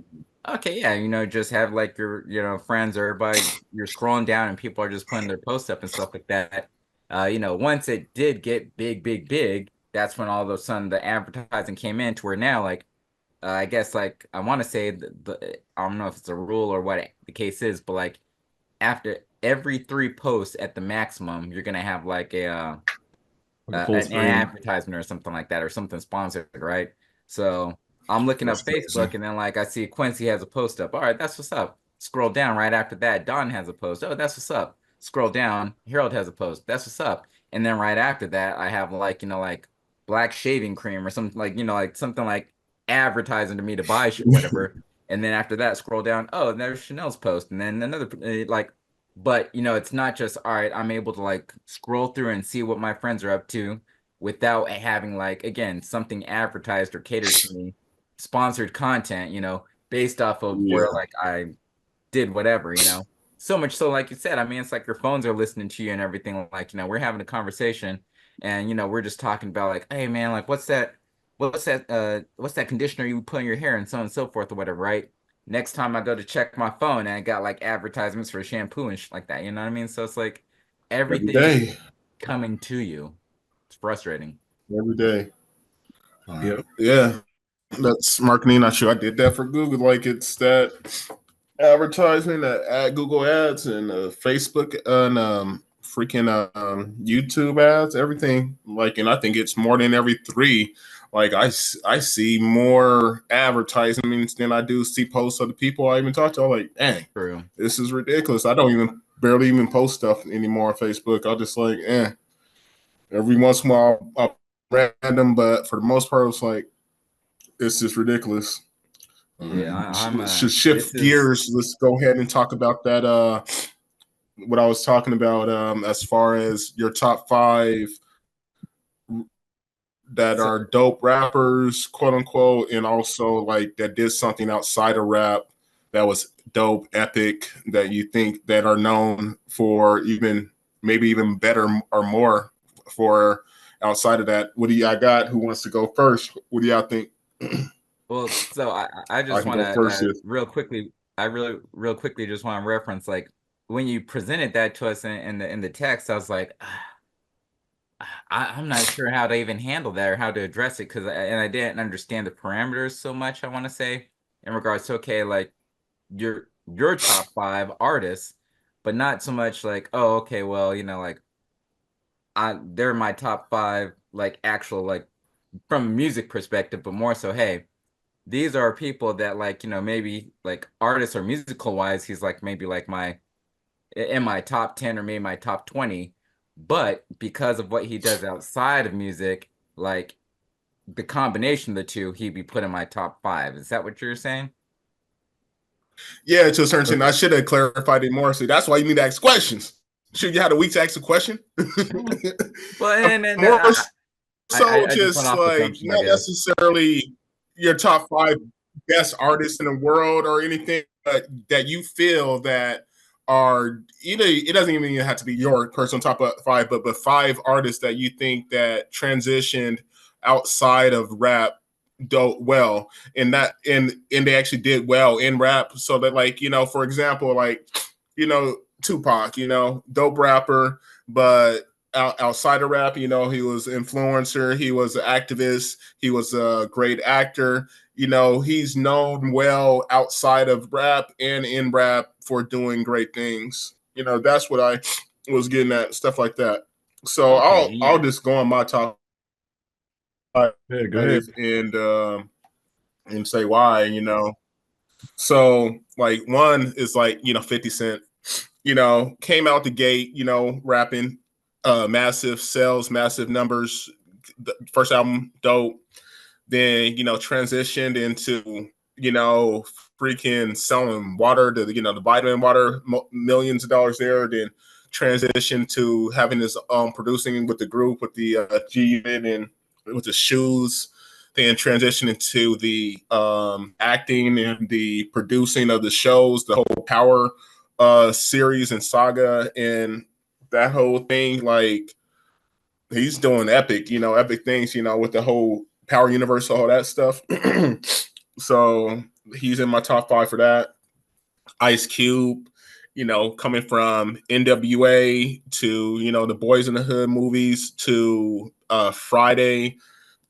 Okay, yeah, just have like your, friends or everybody, you're scrolling down and people are just putting their posts up and stuff like that. Once it did get big, big, big, that's when all of a sudden the advertising came in to where now, like, I guess, like, I want to say I don't know if it's a rule or what the case is, but like after every three posts at the maximum, you're gonna have like Like a full an screen. advertisement or something like that or something sponsored, right? So I'm looking that's up crazy. Facebook and then like I see Quincy has a post up. All right, that's what's up. Scroll down right after that. Don has a post. Oh, that's what's up. Scroll down. Harold has a post. That's what's up. And then right after that, I have like, like black shaving cream or something like, like something like advertising to me to buy whatever. And then after that, scroll down. Oh, there's Chanel's post. And then another like But it's not just all right, I'm able to like scroll through and see what my friends are up to without having like again something advertised or catered to me, sponsored content, based off of where Yeah, like I did whatever. So much so, like you said, I mean, it's like your phones are listening to you and everything. Like, we're having a conversation and, we're just talking about like, hey man, like what's that conditioner you put in your hair and so on and so forth or whatever, right? Next time I go to check my phone and I got like advertisements for shampoo and shit like that, you know what I mean? So it's like every everything is day, coming to you. It's frustrating. every day. Yep. Yeah, that's marketing. Not sure I did that for Google. Like it's that advertisement, that ad Google ads and Facebook and freaking YouTube ads, everything. Like, and I think it's more than every three. Like I see more advertisements than I do see posts of the people I even talk to. I'm like, dang, True. this is ridiculous. I don't even barely even post stuff anymore on Facebook. I'll just like, every once in a while I'll random, but for the most part, it's like it's just ridiculous. Yeah, I'm Should this shift is gears. Let's go ahead and talk about that. What I was talking about as far as your top five that so are dope rappers, quote unquote, and also like that did something outside of rap that was dope, epic, that you think that are known for even maybe even better or more for outside of that. What do y'all got? Who wants to go first? What do y'all think? Well, so I I just can want go to first if real quickly. I really real quickly just want to reference like when you presented that to us in the text. I was like, I'm not sure how to even handle that or how to address it because I didn't understand the parameters so much. I want to say in regards to okay, like your top five artists, but not so much like oh okay, well like they're my top five like actual like from a music perspective, but more so hey these are people that like maybe like artists or musical wise he's like maybe like my in my top 10 or maybe my top 20, but because of what he does outside of music, like the combination of the two he'd be put in my top 5. Is that what you're saying? yeah, to a certain extent, I should have clarified it more. So that's why you need to ask questions. Should you have a week to ask a question? Well, and More so, I just went just off like assumption, I not guess. necessarily your top five best artists in the world or anything, but that you feel that are either it doesn't even have to be your personal top five, but five artists that you think that transitioned outside of rap do well and that and they actually did well in rap. So that like, for example, like, Tupac, dope rapper, but outside of rap, he was an influencer, he was an activist, he was a great actor. He's known well outside of rap and in rap for doing great things. That's what I was getting at, stuff like that. So Okay, I'll yeah. just go on my top five Yeah, go ahead. and say why. So like one is like 50 Cent. Came out the gate, rapping, massive sales, massive numbers. The first album, dope. Then, transitioned into, freaking selling water to, the vitamin water, millions of dollars there. Then transitioned to having his producing with the group, with the G Unit and with the shoes. Then transitioned into the acting and the producing of the shows, the whole Power series and saga and that whole thing. Like he's doing epic things, with the whole Power Universe, all that stuff. So he's in my top five for that. Ice Cube, coming from NWA to, the Boys in the Hood movies to Friday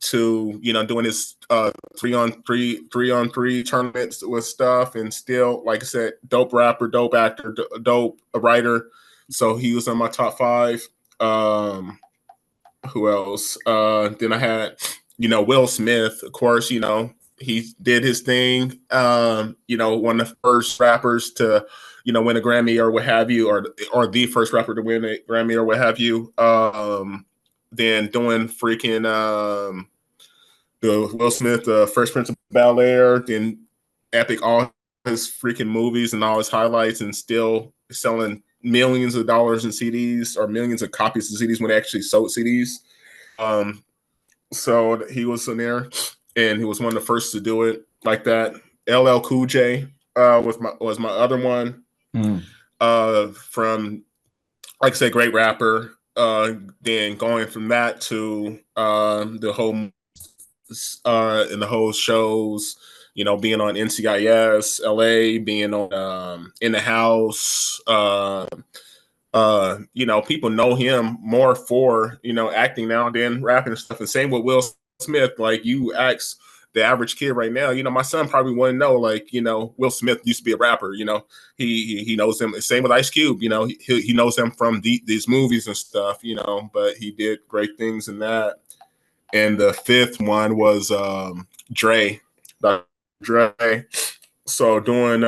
to, doing his 3-on-3 tournaments with stuff and still, like I said, dope rapper, dope actor, dope writer. So he was on my top five. Who else? Then I had, Will Smith, of course, he did his thing. One of the first rappers to, win a Grammy or what have you, or the first rapper to win a Grammy or what have you. Then doing freaking the Will Smith, Fresh Prince of Bel Air, then epic all his freaking movies and all his highlights, and still selling millions of dollars in CDs or millions of copies of CDs when they actually sold CDs. So he was in there, and he was one of the first to do it like that. LL Cool J was my other one. From, like I said, great rapper. Then going from that to the whole and the whole shows, being on NCIS, LA, being on In the House. People know him more for acting now than rapping and stuff. And same with Will Smith. Like, you ask the average kid right now, my son probably wouldn't know. Like, Will Smith used to be a rapper. He knows him. Same with Ice Cube. He knows him from these movies and stuff. But he did great things in that. And the fifth one was Dre. Dr. Dre. So doing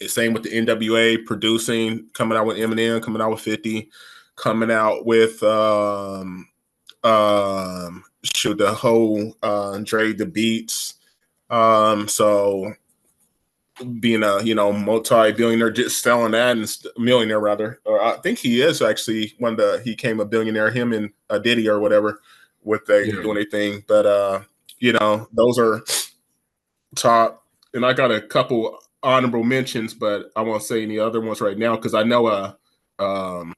same with the NWA, producing, coming out with Eminem, coming out with 50, coming out with the whole Dre the Beats. So being a multi-billionaire, just selling that, and millionaire rather, or I think he is actually he became a billionaire, him and Diddy or whatever, with doing a thing. But those are top. And I got a couple honorable mentions, but I won't say any other ones right now because I know Don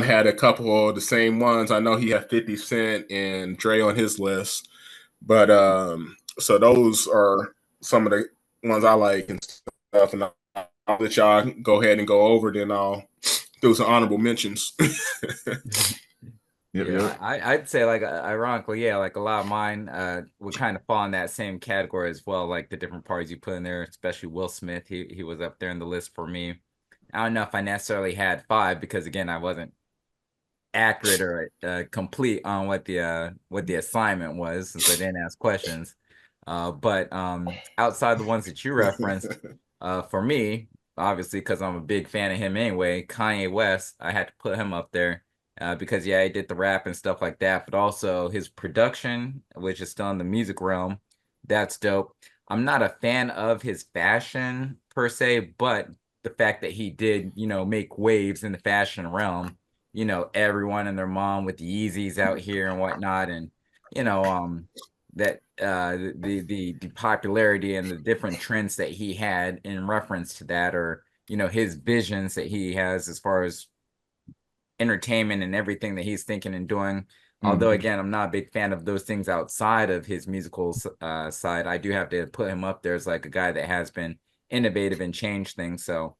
had a couple of the same ones. I know he had 50 Cent and Dre on his list, but so those are some of the ones I like and stuff. And I'll let y'all go ahead and go over. Then I'll do some honorable mentions. Yep. I'd say, like, ironically, like a lot of mine would kind of fall in that same category as well, like the different parties you put in there, especially Will Smith. He was up there in the list for me. I don't know if I necessarily had 5 because, again, I wasn't accurate or complete on what the assignment was, since I didn't ask questions. But outside the ones that you referenced, for me, obviously, because I'm a big fan of him anyway, Kanye West, I had to put him up there. Because he did the rap and stuff like that, but also his production, which is still in the music realm, that's dope. I'm not a fan of his fashion per se, but the fact that he did, make waves in the fashion realm, everyone and their mom with the Yeezys out here and whatnot, and that the popularity and the different trends that he had in reference to that, or his visions that he has as far as entertainment and everything that he's thinking and doing. Although, again, I'm not a big fan of those things outside of his musical side. I do have to put him up there as like a guy that has been innovative and changed things. So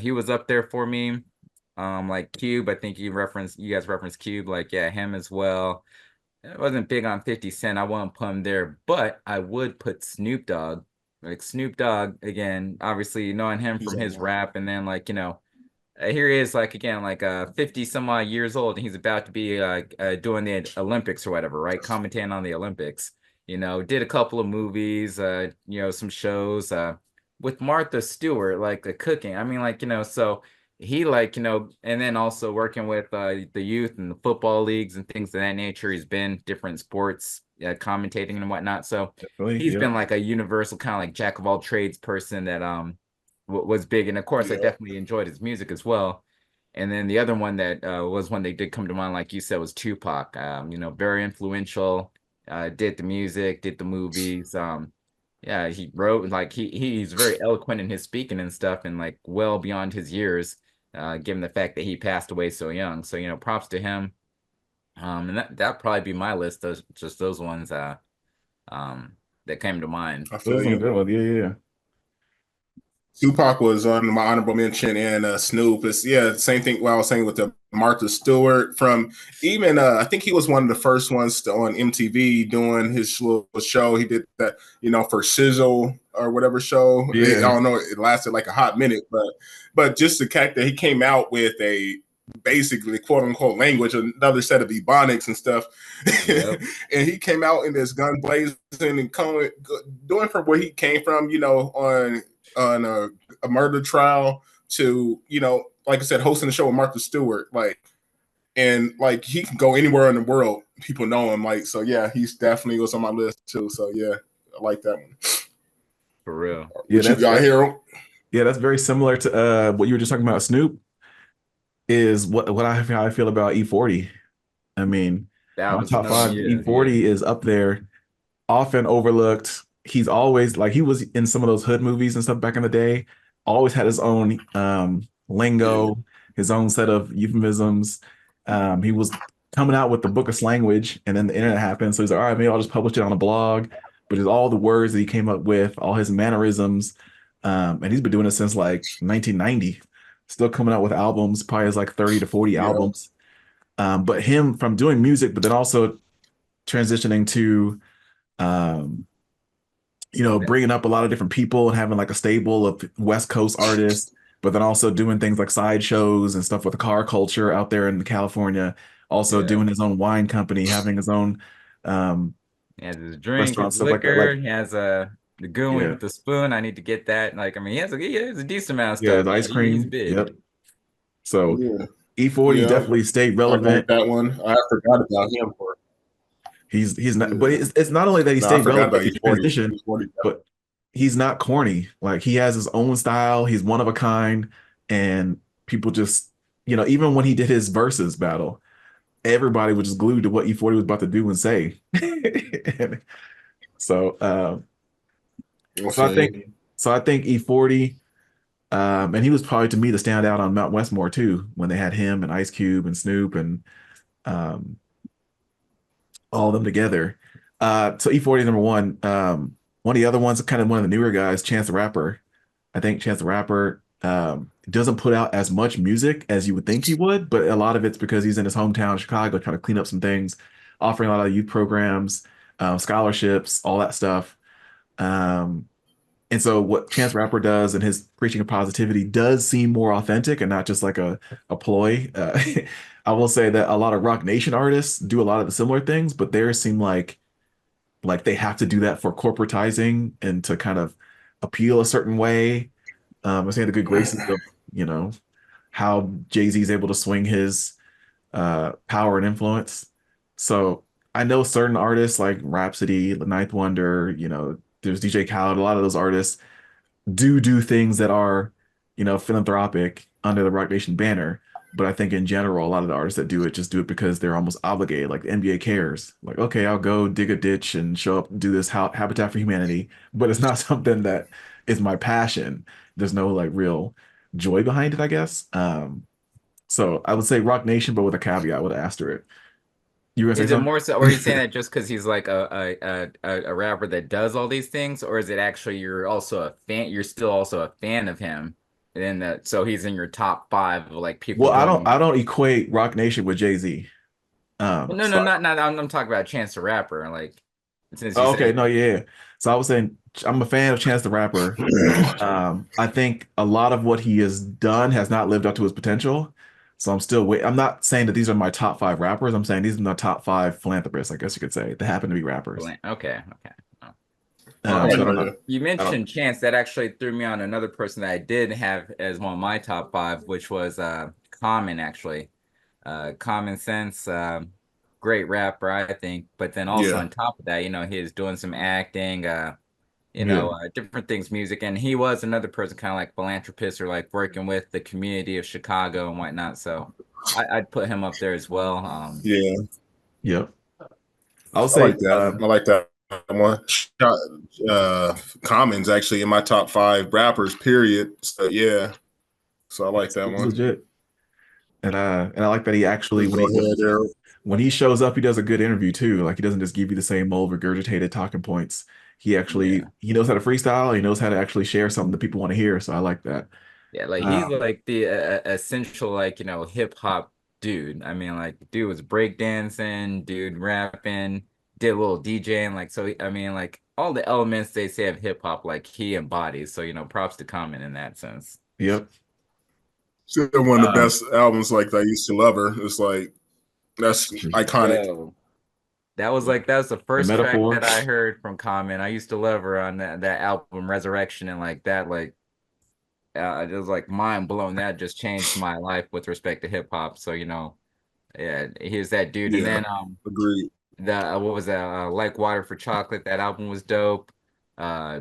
he was up there for me. Like Cube, I think you guys referenced Cube, like, him as well. I wasn't big on 50 Cent. I wouldn't put him there, but I would put Snoop Dogg. Like, Snoop Dogg, again, obviously knowing him from his rap, and then, like, here he is, like, again, like 50 some odd years old, and he's about to be doing the Olympics or whatever, right? Commentating on the Olympics. Did a couple of movies, some shows with Martha Stewart, like the cooking. I mean, like, so he, like, and then also working with the youth and the football leagues and things of that nature. He's been different sports commentating and whatnot. So he's been like a universal kind of like jack of all trades person that was big. And of course, I definitely enjoyed his music as well. And then the other one that was one that did come to mind, like you said, was Tupac. Very influential. Did the music, did the movies. He wrote, like, he's very eloquent in his speaking and stuff, and like well beyond his years, given the fact that he passed away so young. So props to him. And that'd probably be my list. Those ones that came to mind. I feel you. Good one. Yeah. Tupac was on my honorable mention, and Snoop is same thing. What I was saying with the Martha Stewart, from even I think he was one of the first ones on MTV doing his little show. He did that, for Sizzle or whatever show. I don't know. It lasted like a hot minute, but just the fact that he came out with a basically quote unquote language, another set of ebonics and stuff, and he came out in this gun blazing and doing from where he came from, on a murder trial to, like I said, hosting the show with Martha Stewart, and he can go anywhere in the world. People know him, so he's definitely was on my list too. So I like that one. For real. What you got here? Yeah, that's very similar to what you were just talking about. Snoop is what I how I feel about E40. I mean, That my was top another, five, yeah, yeah. E40 is up there, often overlooked. He's always like he was in some of those hood movies and stuff back in the day. Always had his own Yeah, lingo, his own set of euphemisms. He was coming out with the book of slanguage, and then the internet happened. So he's like, all right, maybe I'll just publish it on a blog. But it's all the words that he came up with, all his mannerisms, and he's been doing it since like 1990. Still coming out with albums, probably has like 30 to 40 yeah, albums. But him from doing music, but then also transitioning to um, bringing up a lot of different people and having like a stable of West Coast artists, but then also doing things like side shows and stuff with the car culture out there in California. Also Yeah. doing his own wine company, having his own um, He has his drink, restaurant, his stuff like that. Like, liquor. He has the goon yeah, with the spoon. I need to get that. Like, I mean, he has a decent amount of yeah, stuff. the ice He's cream. big. Yep. So yeah, E40 yeah. definitely stayed I like relevant. that one. I forgot about him for. He's not, but Yeah. it's not only that he No, I stayed forgot relevant, about he E40. transitioned, E40. but he's not corny. Like he has his own style. He's one of a kind, and people just, even when he did his versus battle, everybody was just glued to what E40 was about to do and say. And so, I so I feel think, you. so I think E40, and he was probably to me the standout on Mount Westmore too, when they had him and Ice Cube and Snoop and um, all of them together. So E40 is number one. One of the other ones, kind of one of the newer guys, Chance the Rapper. I think Chance the Rapper doesn't put out as much music as you would think he would, but a lot of it's because he's in his hometown, Chicago, trying to clean up some things, offering a lot of youth programs, scholarships, all that stuff. Um, and so what Chance the Rapper does and his preaching of positivity does seem more authentic and not just like a ploy. I will say that a lot of Rock Nation artists do a lot of the similar things, but theirs seem like they have to do that for corporatizing and to kind of appeal a certain way. I say the good graces of, you know, how Jay-Z is able to swing his power and influence. So I know certain artists like Rhapsody, The Ninth Wonder, there's DJ Khaled, a lot of those artists do things that are, philanthropic under the Rock Nation banner. But I think in general, a lot of the artists that do it just do it because they're almost obligated. Like the NBA cares. Like, okay, I'll go dig a ditch and show up and do this Habitat for Humanity. But it's not something that is my passion. There's no like real joy behind it, I guess. So I would say Rock Nation, but with a caveat, with an asterisk. You were gonna say Is it something? more so, or are you saying that just because he's like a rapper that does all these things, or is it actually you're also a fan? You're still also a fan of him, and then that so he's in your top five of like people Well, I don't doing. I don't equate Rock Nation with Jay-Z. Well, no, So no, not. I'm talking about Chance the Rapper. Like since you Oh, okay, said, no, yeah. So I was saying I'm a fan of Chance the Rapper. I think a lot of what he has done has not lived up to his potential. So I'm still wait. I'm not saying that these are my top five rappers. I'm saying these are my top five philanthropists, I guess you could say. They happen to be rappers. okay, okay. Oh. I So I like don't that. know. You I don't. mentioned Chance. That actually threw me on another person that I did have as one of my top five, which was Common actually. Common Sense, great rapper, I think. But then also Yeah, on top of that, he's doing some acting, Yeah. different things, music, and he was another person, kind of like philanthropist or like working with the community of Chicago and whatnot. So I'd put him up there as well. yeah. Yep. I'll I say. like that. I like that one. Common's actually in my top five rappers. Period. So yeah. So I like that He's one. legit, and I like that he actually Go ahead, Errol. when he shows up, he does a good interview too. Like he doesn't just give you the same old regurgitated talking points. Yeah. He knows how to freestyle. He knows how to actually share something that people want to hear. So I like that. Yeah, like he's Um, like the essential like hip hop dude. I mean, like dude was breakdancing, dude rapping, did a little DJing, like so. I mean, like all the elements they say of hip hop, like he embodies. So props to Common in that sense. yep. Still one of the Um, best albums. Like I used to love her. It's like that's iconic. Yo, that was the the first track metaphor. that I heard from Common. I used to love her on that album Resurrection and like that like. It was like mind blown. That just changed my life with respect to hip hop. So yeah, he's that dude. And Yeah, then agreed. the what was that? Like Water for Chocolate. That album was dope.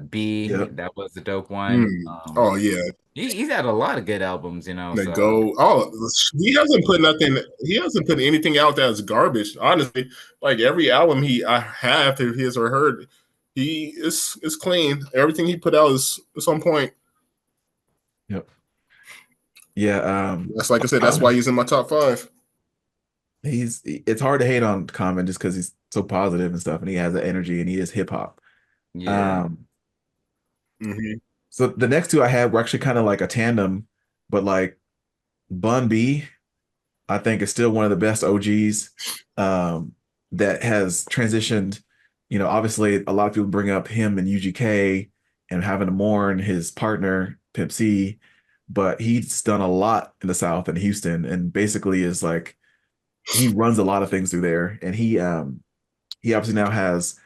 B, Yep. that was a dope one. Mm. Oh yeah, He's had a lot of good albums, you know. the So go. Oh, he hasn't put nothing. He hasn't put anything out that's garbage. Honestly, like every album I have to his or heard, he is clean. Everything he put out is on point. Yep. Yeah. That's like I said. That's why Common. he's in my top five. It's hard to hate on Common just because he's so positive and stuff, and he has the energy, and he is hip hop. yeah. Um, Mm-hmm. so the next two I had were actually kind of like a tandem, but like Bun B, I think is still one of the best OGs that has transitioned. You know, obviously a lot of people bring up him and UGK and having to mourn his partner, Pimp C, but he's done a lot in the South and Houston and basically is like he runs a lot of things through there. And he obviously now has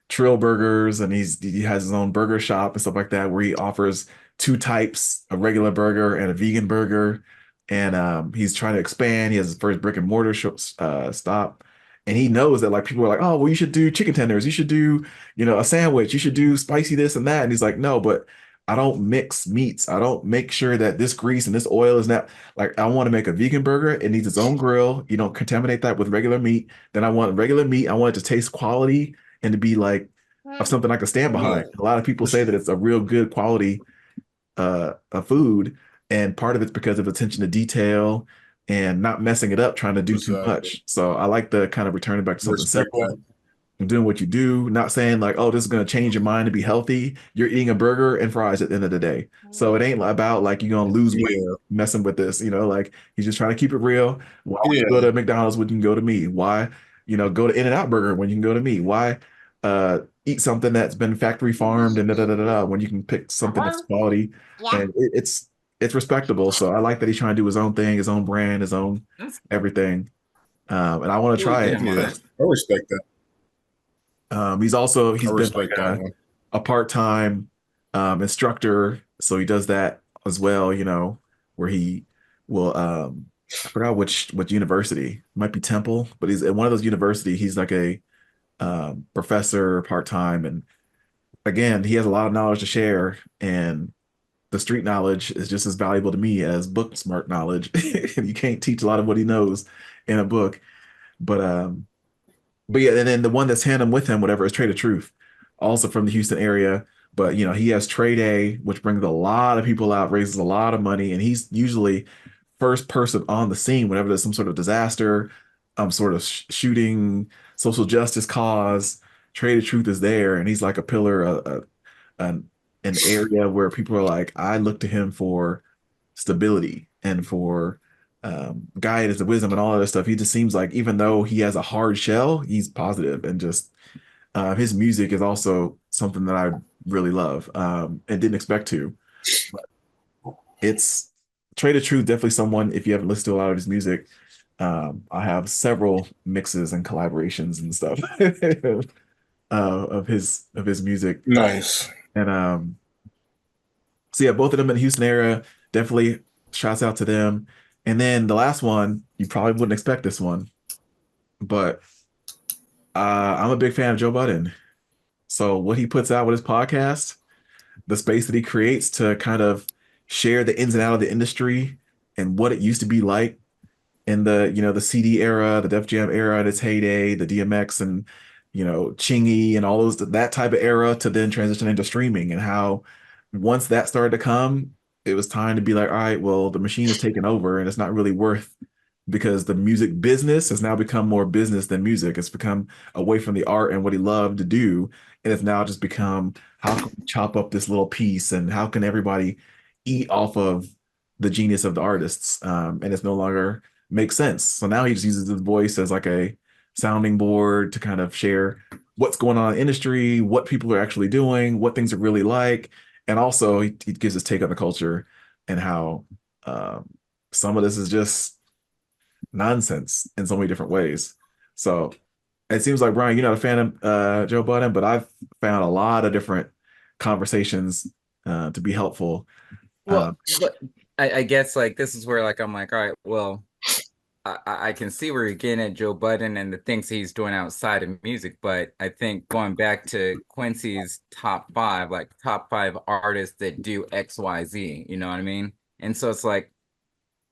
Trill Burgers, and he has his own burger shop and stuff like that, where he offers two types, a regular burger and a vegan burger. And he's trying to expand. He has his first brick and mortar stop, and he knows that like people are like, oh, well, you should do chicken tenders, you should do, you know, a sandwich, you should do spicy this and that. And he's like, no, but I don't mix meats. I don't make sure that this grease and this oil is not like I want to make a vegan burger. It needs its own grill. You don't contaminate that with regular meat. Then I want regular meat. I want it to taste quality and to be like of something I can stand Yeah, behind. A lot of people say that it's a real good quality of food, and part of it's because of attention to detail and not messing it up, trying to do too exactly. much. So I like the kind of returning back to something Respect simple that. and doing what you do, not saying like, oh, this is going to change your mind to be healthy. You're eating a burger and fries at the end of the day. So it ain't about like you're going to lose weight Yeah, messing with this, you know, like he's just trying to keep it real. Why would you go yeah, to McDonald's when you can go to me? Why, you know, go to In-N-Out Burger when you can go to me? Why eat something that's been factory farmed and da da da da da when you can pick something that's quality and it's respectable. So I like that he's trying to do his own thing, his own brand, his own That's everything. And I want to cool to try keep it. in yeah. mind. I respect that. He's I been like respect that one. a part-time instructor, so he does that as well, you know, where he will I forgot which university. It might be Temple, but he's at one of those universities. He's like a professor part-time, and again, he has a lot of knowledge to share, and the street knowledge is just as valuable to me as book smart knowledge. And you can't teach a lot of what he knows in a book. But but yeah, and then the one that's tandem with him, whatever, is Trade of Truth, also from the Houston area. But you know, he has Trade Day, which brings a lot of people out, raises a lot of money, and he's usually first person on the scene whenever there's some sort of disaster, sort of shooting, social justice cause. Trade of Truth is there, and he's like a pillar, an an area where people are like, I look to him for stability and for guidance and wisdom and all of that stuff. He just seems like even though he has a hard shell, he's positive and just his music is also something that I really love and didn't expect to. But it's Trade of Truth, definitely someone, if you haven't listened to a lot of his music, I have several mixes and collaborations and stuff of his music. Nice. And so yeah, both of them in the Houston area, definitely shouts out to them. And then the last one, you probably wouldn't expect this one, but I'm a big fan of Joe Budden. So what he puts out with his podcast, the space that he creates to kind of share the ins and out of the industry and what it used to be like in the, you know, the CD era, the Def Jam era at its heyday, the DMX and, you know, Chingy and all those, that type of era, to then transition into streaming, and how once that started to come, it was time to be like, all right, well, the machine is taking over and it's not really worth, because the music business has now become more business than music. It's become away from the art and what he loved to do. And it's now just become, how can we chop up this little piece and how can everybody eat off of the genius of the artists? And it's no longer makes sense. So now he just uses his voice as like a sounding board to kind of share what's going on in the industry, what people are actually doing, what things are really like. And also he gives his take on the culture and how some of this is just nonsense in so many different ways. So it seems like, Brian, you're not a fan of Joe Budden, but I've found a lot of different conversations to be helpful. Well, but I guess like this is where like I'm like, all right, well, I can see where you're getting at Joe Budden and the things he's doing outside of music, but I think going back to Quincy's top five, like top five artists that do X, Y, Z, you know what I mean? And so it's like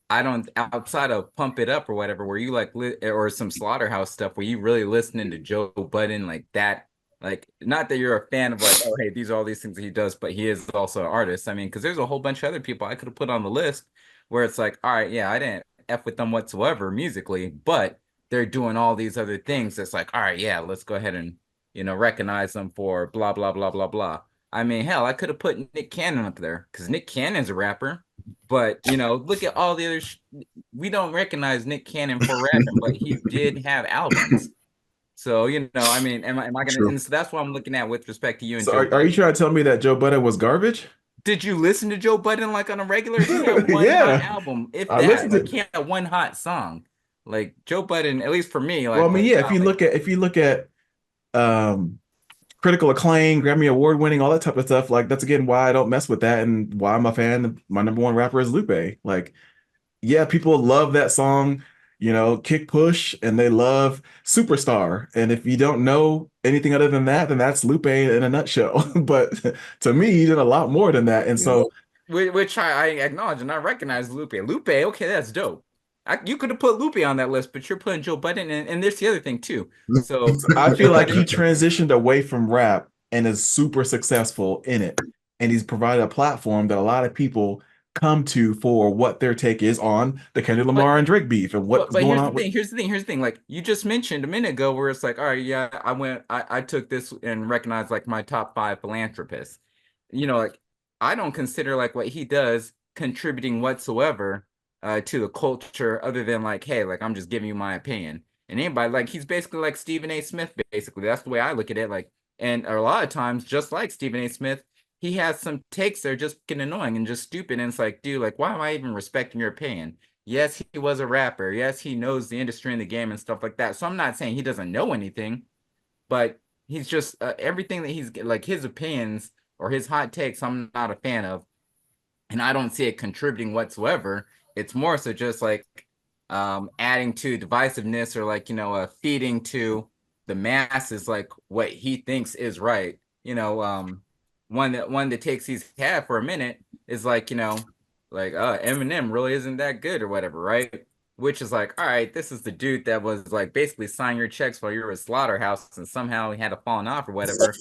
I don't outside of Pump It Up or whatever, where you like or some Slaughterhouse stuff where you really listening to Joe Budden like that. Like, not that you're a fan of like, oh hey, these are all these things that he does, but he is also an artist. I mean, because there's a whole bunch of other people I could have put on the list where it's like, all right, yeah, I didn't F with them whatsoever musically, but they're doing all these other things. It's like, all right, yeah, let's go ahead and recognize them for blah blah blah blah blah. I mean, hell, I could have put Nick Cannon up there because Nick Cannon's a rapper. But look at all the other. We don't recognize Nick Cannon for rapping, but he did have albums. So I mean, am I gonna? True. And so that's what I'm looking at with respect to you and So Joe are you Budden. trying to tell me that Joe Budden was garbage? Did you listen to Joe Budden like on a regular? He had one hot Yeah, album, if I that. listened Like to. he had one hot song. Like Joe Budden, at least for me, Well, I like mean, was yeah. not like. If you look at um, critical acclaim, Grammy award winning, all that type of stuff, like that's again why I don't mess with that and why I'm a fan. My number one rapper is Lupe. Like, yeah, people love that song, Kick Push, and they love Superstar. And if you don't know anything other than that, then that's Lupe in a nutshell. But to me, he did a lot more than that. And Yeah. so, Which I acknowledge and I recognize Lupe. Lupe, okay, that's dope. You could have put Lupe on that list, but you're putting Joe Budden, and there's the other thing too. So I Joe feel like he Budden, transitioned away from rap and is super successful in it. And he's provided a platform that a lot of people come to for what their take is on the Kendrick but Lamar and Drake beef and But what's but going here's the on with. thing. Like you just mentioned a minute ago, where it's like, all right, yeah, I took this and recognized like my top five philanthropists. Like I don't consider like what he does contributing whatsoever to the culture, other than like, hey, like I'm just giving you my opinion. And anybody like he's basically like Stephen A. Smith, basically. That's the way I look at it. Like, and a lot of times, just like Stephen A. Smith, he has some takes that are just getting annoying and just stupid. And it's like, dude, like, why am I even respecting your opinion? Yes, he was a rapper. Yes, he knows the industry and the game and stuff like that. So I'm not saying he doesn't know anything, but he's just everything that he's like his opinions or his hot takes, I'm not a fan of, and I don't see it contributing whatsoever. It's more so just like adding to divisiveness or like feeding to the masses like what he thinks is right. One that takes he's had for a minute is like like Eminem really isn't that good or whatever, right? Which is like, all right, this is the dude that was like basically signing your checks while you were a Slaughterhouse, and somehow he had a falling off or whatever.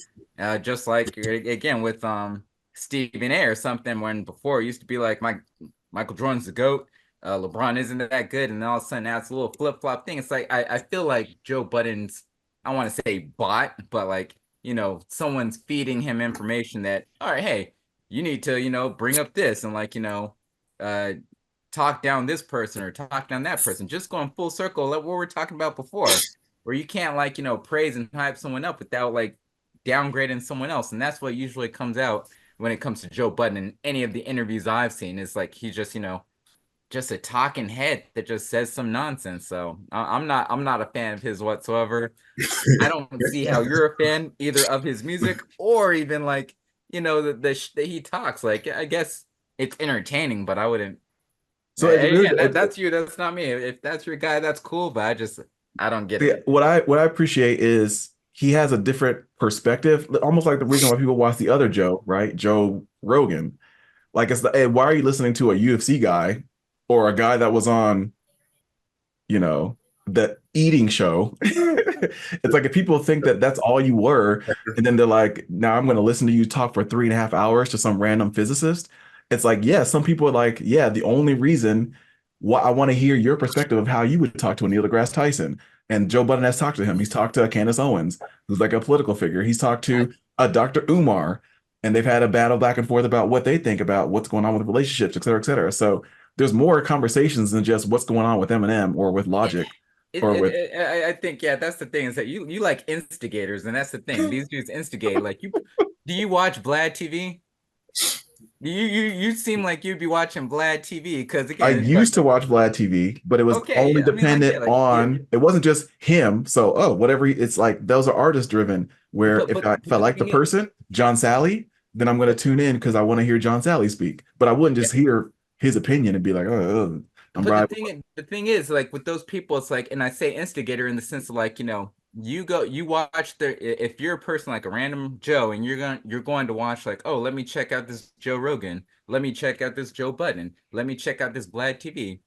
Just like again with Stephen A. or something, when before it used to be like Michael Jordan's the GOAT, LeBron isn't that good, and all of a sudden now it's a little flip flop thing. It's like I feel like Joe Budden's, I want to say bot, but like someone's feeding him information that, all right, hey, you need to bring up this and like uh talk down this person or talk down that person, just going full circle like what we were talking about before, where you can't like praise and hype someone up without like downgrading someone else. And that's what usually comes out when it comes to Joe Budden in any of the interviews I've seen, is like he's just just a talking head that just says some nonsense. So I'm not a fan of his whatsoever. I don't see how you're a fan either of his music or even like that he talks. Like I guess it's entertaining, but I wouldn't. So it's really, Again, that's you. That's not me. If that's your guy, that's cool. But I don't get it. what I appreciate is he has a different perspective, almost like the reason why people watch the other Joe, right? Joe Rogan. Like it's the, hey, why are you listening to a UFC guy or a guy that was on, the eating show? It's like if people think that that's all you were, and then they're like, now I'm going to listen to you talk for 3.5 hours to some random physicist. It's like, yeah, some people are like, yeah, the only reason why I want to hear your perspective of how you would talk to a Neil deGrasse Tyson. And Joe Budden has talked to him. He's talked to Candace Owens, who's like a political figure. He's talked to a Dr. Umar, and they've had a battle back and forth about what they think about what's going on with relationships, et cetera, et cetera. So there's more conversations than just what's going on with Eminem or with Logic or with. I think yeah, that's the thing, is that you like instigators, and that's the thing. These dudes instigate. Like do you watch Vlad TV? You seem like you'd be watching Vlad TV because I again, it's like used to watch Vlad TV, but it was okay, only yeah, I mean like yeah, dependent like yeah, on, it wasn't just him. So, oh, whatever. It's like those are artist driven, where but if I the like the thing is, person, John Sally, then I'm going to tune in because I want to hear John Sally speak. But I wouldn't yeah, just hear his opinion and be like, oh, I'm But bribing. the thing is, like with those people, it's like, and I say instigator in the sense of like, you watch if you're a person like a random Joe and you're going to watch like, oh, let me check out this Joe Rogan, let me check out this Joe Budden, let me check out this Vlad TV.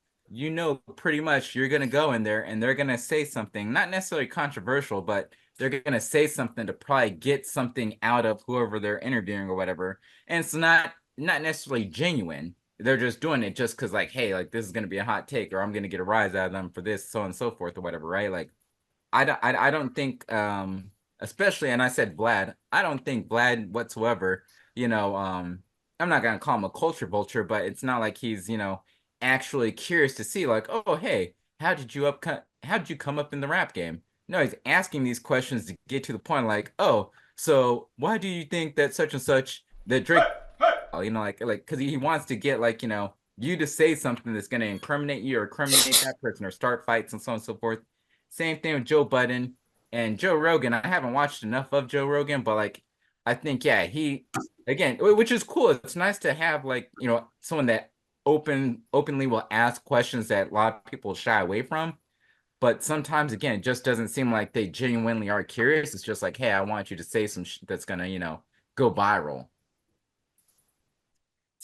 Pretty much you're gonna go in there and they're gonna say something, not necessarily controversial, but they're gonna say something to probably get something out of whoever they're interviewing or whatever. And it's not necessarily genuine. They're just doing it just because, like, hey, like this is gonna be a hot take, or I'm gonna get a rise out of them for this, so on and so forth, or whatever, right? Like, I don't think, especially, and I said Vlad, I don't think Vlad whatsoever. You know, I'm not gonna call him a culture vulture, but it's not like he's actually curious to see, like, oh, hey, how did you come up in the rap game? No, he's asking these questions to get to the point, like, oh, so why do you think that such and such that Drake, like because he wants to get like you to say something that's going to incriminate you or incriminate that person or start fights and so on and so forth. Same thing with Joe Budden and Joe Rogan. I haven't watched enough of Joe Rogan, but like I think yeah, he again, which is cool. It's nice to have like someone that openly will ask questions that a lot of people shy away from. But sometimes again, it just doesn't seem like they genuinely are curious. It's just like, hey, I want you to say some that's gonna go viral.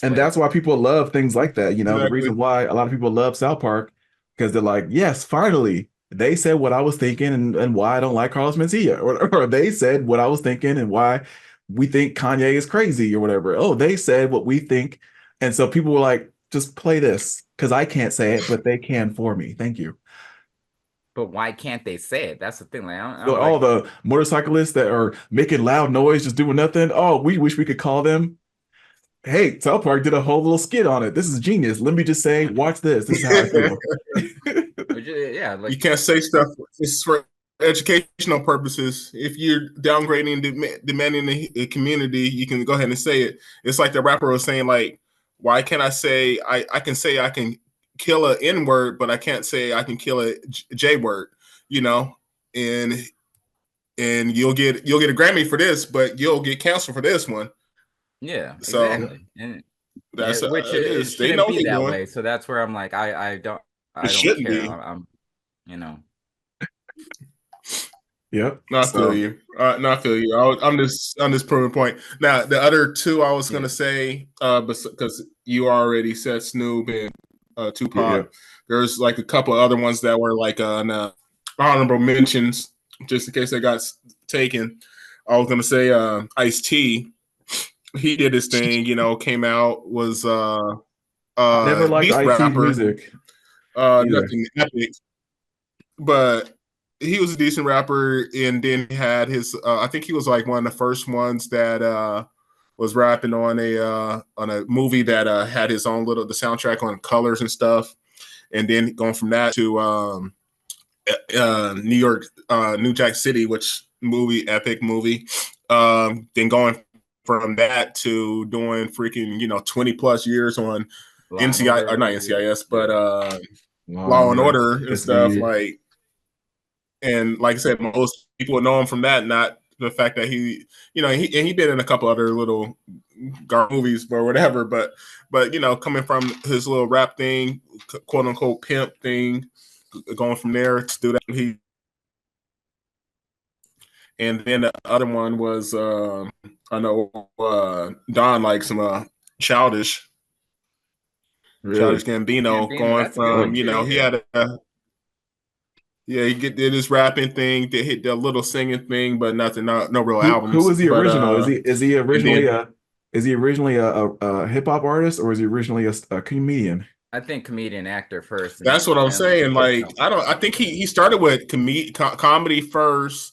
And But that's why people love things like that. The Exactly. reason why a lot of people love South Park, because they're like, yes, finally, they said what I was thinking and why I don't like Carlos Mencia, or they said what I was thinking and why we think Kanye is crazy or whatever. Oh, they said what we think. And so people were like, just play this because I can't say it, but they can for me. Thank you. why can't they say it? That's the thing. Like I don't All like. the motorcyclists that are making loud noise, just doing nothing. Oh, we wish we could call them. Hey, South Park did a whole little skit on it. This is genius. Let me just say, watch this. This is how I feel. Yeah, You like can't say stuff. It's for educational purposes. If you're downgrading, demanding the community, you can go ahead and say it. It's like the rapper was saying, like, why can't I say I can say I can kill a N word, but I can't say I can kill a J word, you know? And you'll get a Grammy for this, but you'll get canceled for this one. yeah, So exactly. And that's which it it is. They shouldn't know what be they're that doing. way. So that's where I'm like, It I don't shouldn't care. be. I'm you know. Yep. No, I feel So you. No, I feel you. I'm just on this proving point. Now, the other two I was Yeah. gonna say, because you already said Snoop and yeah. Tupac. There's like a couple of other ones that were like on honorable mentions, just in case they got taken. I was gonna say Ice-T. He did his thing. Came out, was I never liked decent Ice-T's rapper. music either. Nothing epic, but he was a decent rapper. And then he had his I think he was like one of the first ones that was rapping on a movie that had his own little the soundtrack on colors and stuff. And then going from that to New York, New Jack City, which movie, epic movie. Then going from that to doing freaking 20 plus years on Law and NCI, or not Order. NCIS, but Yeah. Law and Law and Order, Order and stuff. SVU. Like, and like I said, most people know him from that, not the fact that he been in a couple other little movies or whatever. But coming from his little rap thing, quote unquote pimp thing, going from there to do that, and then the other one was I know Don likes some Childish Really? Gambino, Gambino, going that's a good one from too. he Yeah. had a yeah, did his rapping thing, did hit the little singing thing, but nothing, no real Who albums. was the But original? Is he and originally then a hip hop artist, or is he originally a comedian? I think comedian actor first, that's what I'm and saying. Like, no. I think he started with comedy first,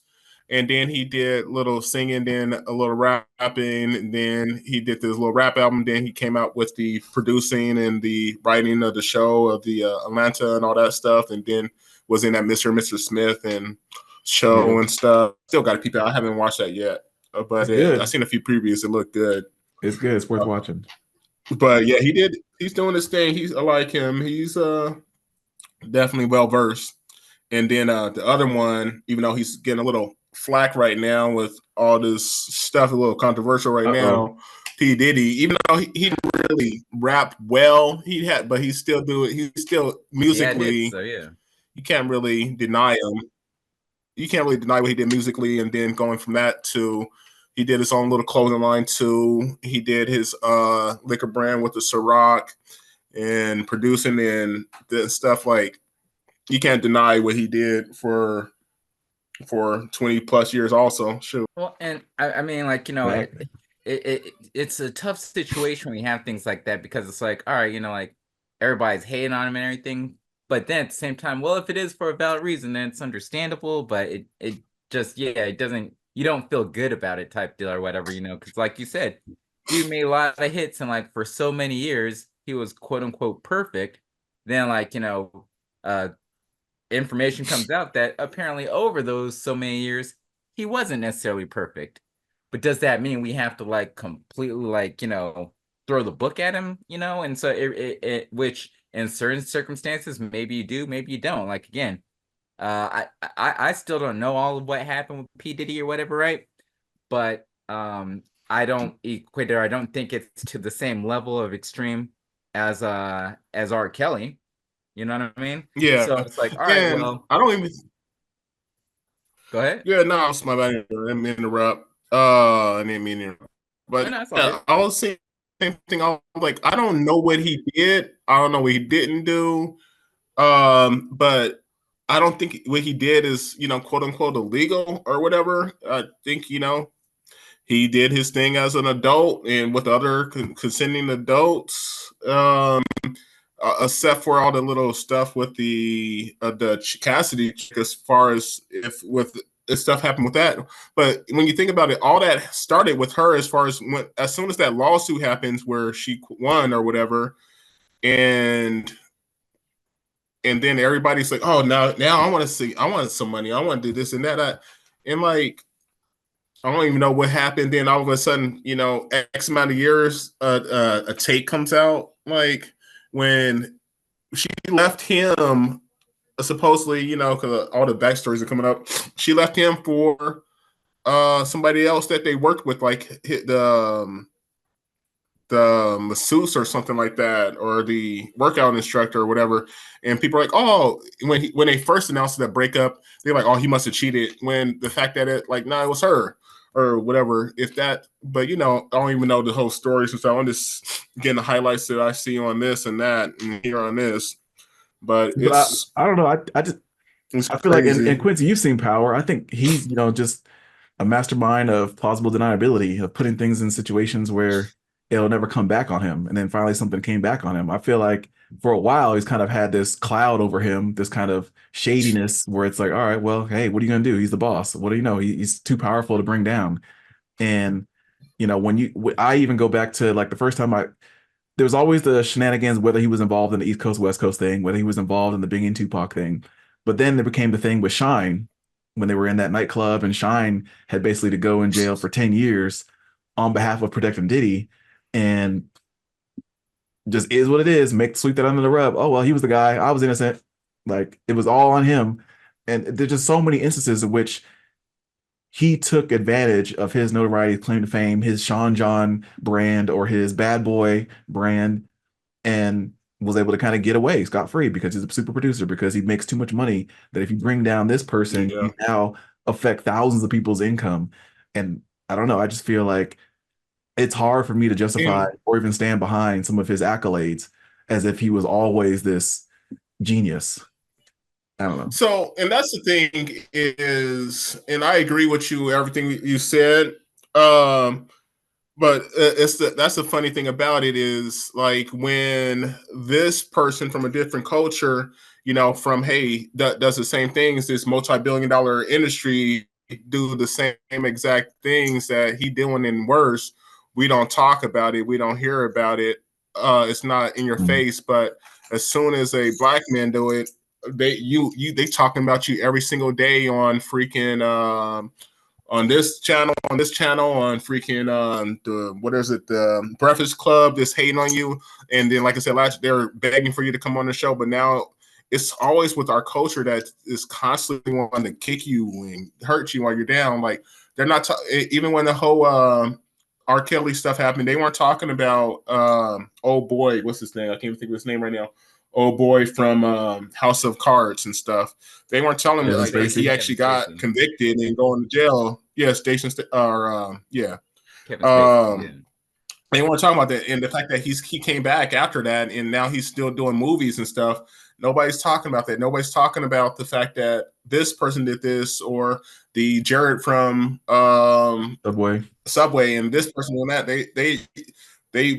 and then he did little singing, then a little rapping, and then he did this little rap album. Then he came out with the producing and the writing of the show of the Atlanta and all that stuff, and then was in that Mr. and Mr. Smith and Yeah, show and stuff. Still got to keep it. I haven't watched that yet, it's but I've good. seen a few previews. It looked good. It's good. It's worth watching. But yeah, he did. He's doing his thing. I like him. He's definitely well versed. And then the other one, even though he's getting a little flack right now with all this stuff, a little controversial right Uh-oh. now, P Diddy, even though he didn't really rap well, but he still do it. He still He had hits, musically, so yeah. you can't really deny him. You can't really deny what he did musically, and then going from that to he did his own little clothing line too. He did his liquor brand with the Ciroc and producing and the stuff like you can't deny what he did for 20 plus years also. Sure. Well, and I mean, like, it's a tough situation when you have things like that because it's like, all right, like everybody's hating on him and everything. But then at the same time, well, if it is for a valid reason, then it's understandable. But it just, yeah, it doesn't, you don't feel good about it type deal or whatever, because like you said, dude made a lot of hits and like for so many years, he was quote unquote perfect. Then like, information comes out that apparently over those so many years, he wasn't necessarily perfect. But does that mean we have to like completely like, throw the book at him, And so which in certain circumstances, maybe you do, maybe you don't. Like again, I still don't know all of what happened with P. Diddy or whatever, right? But I don't equate it, or I don't think it's to the same level of extreme as R. Kelly. You know what I mean? Yeah. So it's like, all right, And well, I don't even go ahead. yeah, no, it's my bad. I didn't mean to interrupt. I didn't mean to interrupt. No, But no, it's all yeah, good. I was saying the same thing. I was like, I don't know what he did. I don't know what he didn't do. But I don't think what he did is, quote unquote illegal or whatever. I think, he did his thing as an adult and with other consenting adults. Except for all the little stuff with the Cassidy, as far as if stuff happened with that. But when you think about it, all that started with her as far as as soon as that lawsuit happens where she won or whatever, and then everybody's like, oh, now I want to see, I want some money, I want to do this and that, and like I don't even know what happened. Then all of a sudden, X amount of years, a tape comes out like when she left him supposedly, because all the backstories are coming up. She left him for somebody else that they worked with, like the masseuse or something like that, or the workout instructor or whatever. And people are like, oh, when they first announced that breakup, they're like, oh, he must have cheated. When the fact that it it was her or whatever. If that, but I don't even know the whole story, so I'm just getting the highlights that I see on this and that and here on this. But But I don't know. I just it's I feel like crazy. and Quincy, you've seen Power. I think he's just a mastermind of plausible deniability, of putting things in situations where it'll never come back on him, and then finally something came back on him. I feel like for a while he's kind of had this cloud over him, this kind of shadiness where it's like, all right, well, hey, what are you gonna do? He's the boss. What do you know? He's too powerful to bring down. And I even go back to like the first time there was always the shenanigans, whether he was involved in the East Coast, West Coast thing, whether he was involved in the Biggie and Tupac thing. But then there became the thing with Shine when they were in that nightclub, and Shine had basically to go in jail for 10 years on behalf of protecting Diddy. And just is what it is. Sweep that under the rug. Oh, well, he was the guy. I was innocent. Like it was all on him. And there's just so many instances in which he took advantage of his notoriety, claim to fame, his Sean John brand or his bad boy brand, and was able to kind of get away scot free because he's a super producer, because he makes too much money that if you bring down this person, Yeah. you now affect thousands of people's income. And I don't know, I just feel like it's hard for me to justify And or even stand behind some of his accolades as if he was always this genius. I don't know. so, and that's the thing is, and I agree with you, everything you said. But that's the funny thing about it is like when this person from a different culture, from hey does the same things, this multi-billion-dollar industry do the same exact things that he doing and worse. We don't talk about it. We don't hear about it. It's not in your Mm. face. But as soon as a black man do it, they talking about you every single day on freaking on this channel, on freaking the what is it, the Breakfast Club, just hating on you. And then, like I said, last they're begging for you to come on the show, but now it's always with our culture that is constantly wanting to kick you and hurt you while you're down. Like they're not even when the whole R. Kelly stuff happened, they weren't talking about oh boy, what's his name? I can't even think of his name right now. Oh boy from House of Cards and stuff. They weren't telling him Kevin like that he Spacey. Kevin actually got Spacey. convicted and going to jail. Yeah, yeah. Kevin Spacey. Yeah. Um, they weren't talking about that, and the fact that he came back after that, and now he's still doing movies and stuff. Nobody's talking about that. Nobody's talking about the fact that this person did this, or the Jared from Subway, and this person doing that. They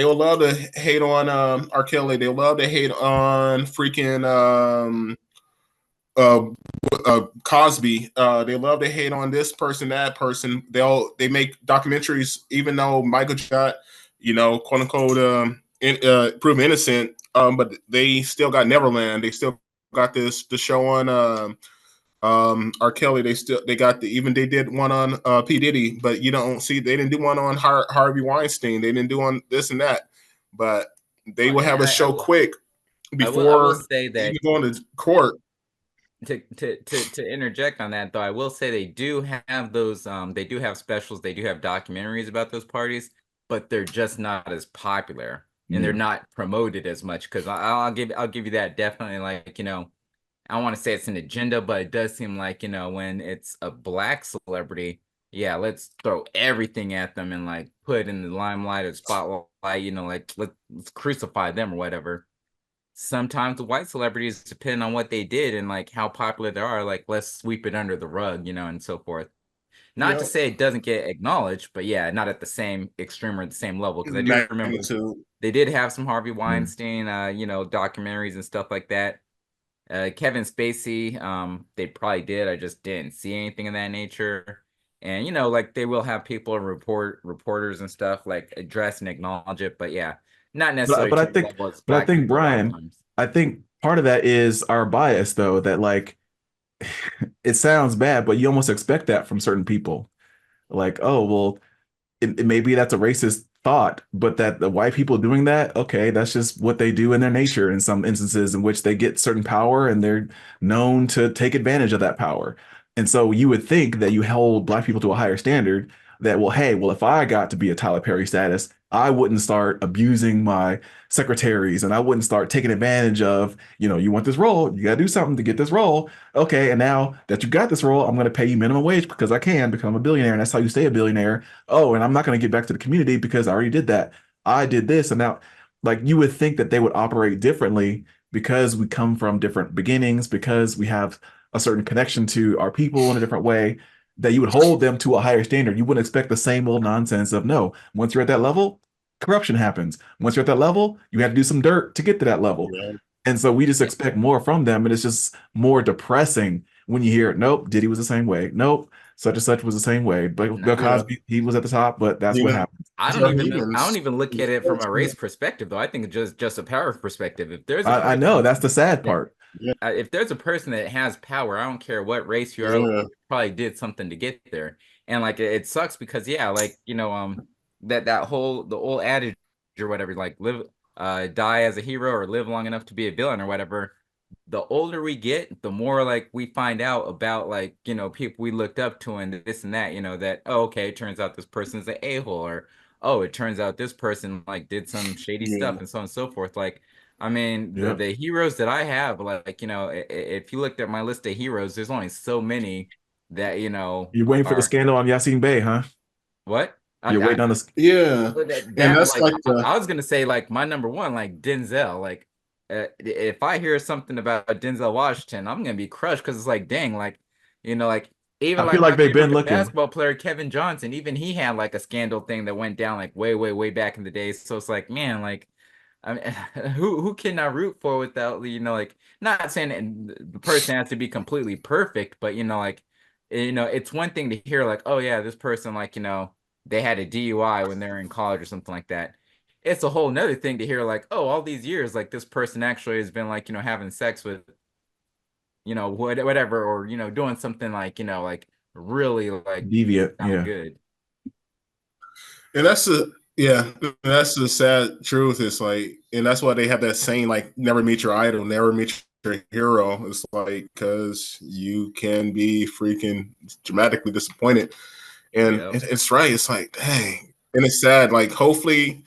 will love to hate on R. Kelly. They love to hate on freaking uh, Cosby. They love to hate on this person, that person. They make documentaries, even though Michael got, quote unquote, proven innocent. But they still got Neverland. They still got the show on R. Kelly. They got they did one on P. Diddy, but you don't see they didn't do one on Harvey Weinstein. They didn't do on this and that, but they will have a show quick I will before say that even going to court. To interject on that though, I will say they do have those they do have specials, they do have documentaries about those parties, but they're just not as popular and they're not promoted as much because I'll give you that definitely like I don't want to say it's an agenda, but it does seem like when it's a black celebrity, yeah, let's throw everything at them and like put in the limelight or spotlight, like let's crucify them or whatever. Sometimes the white celebrities, depending on what they did and like how popular they are, like let's sweep it under the rug, and so forth. Not to Yep. say it doesn't get acknowledged, but yeah, not at the same extreme or the same level. Because I do remember Magnitude. they did have some Harvey Weinstein, documentaries and stuff like that. Kevin Spacey, they probably did. I just didn't see anything of that nature. And like they will have people reporters and stuff like address and acknowledge it, but yeah, not But necessarily but I to the think level as but I black think people a lot of Brian, times. I think part of that is our bias though, that like it sounds bad, but you almost expect that from certain people. Like, oh, well, maybe that's a racist thought, but that the white people doing that, okay, that's just what they do in their nature in some instances in which they get certain power and they're known to take advantage of that power. And so you would think that you hold black people to a higher standard that, well, hey, well, if I got to be a Tyler Perry status, I wouldn't start abusing my secretaries and I wouldn't start taking advantage of, you want this role, you got to do something to get this role. Okay, and now that you got this role, I'm going to pay you minimum wage because I can become a billionaire, and that's how you stay a billionaire. Oh, and I'm not going to get back to the community because I already did that. I did this. And now, like, you would think that they would operate differently because we come from different beginnings, because we have a certain connection to our people in a different way, that you would hold them to a higher standard. You wouldn't expect the same old nonsense of, no, once you're at that level, corruption happens. Once you're at that level, you have to do some dirt to get to that level. Yeah. And so we just expect more from them. And it's just more depressing when you hear, nope, Diddy was the same way. Nope, such and such was the same way. But Bill Yeah. Cosby, he was at the top, but that's what Even happened. I don't even know. I don't even look at it from a race perspective, though. I think it's just a power perspective. If there's a I know person that's the sad that part. Yeah. if there's a person that has power, I don't care what race you are, like, Yeah. you probably did something to get there. And like it sucks because yeah, like that whole the old adage or whatever, like live die as a hero or live long enough to be a villain or whatever. The older we get, the more like we find out about like people we looked up to and this and that, that oh okay, it turns out this person's an a-hole, or oh it turns out this person like did some shady Yeah. stuff and so on and so forth. Like I mean, Yep. the heroes that I have, like, if you looked at my list of heroes, there's only so many that, You're waiting for the are scandal on Yasin Bey, huh? what? You're waiting on this. Yeah. And That that's like like the I was gonna say like my number one, like Denzel. Like if I hear something about Denzel Washington, I'm gonna be crushed because it's like, dang, like, like even I feel like like my they've been favorite looking. basketball player, Kevin Johnson, even he had like a scandal thing that went down like way, way, way back in the day. So it's like, man, like I mean, who can I root for without like not saying that the person has to be completely perfect, but like it's one thing to hear like, oh yeah, this person like they had a DUI when they were in college or something like that. It's a whole nother thing to hear like, oh, all these years like this person actually has been like having sex with whatever, or doing something like like really like Deviant, not yeah. good. and that's the yeah, that's the sad truth. It's like, and that's why they have that saying like, never meet your idol, never meet your hero. It's like because you can be freaking dramatically disappointed, and Yep. it's right. It's like, dang. And it's sad. Like, hopefully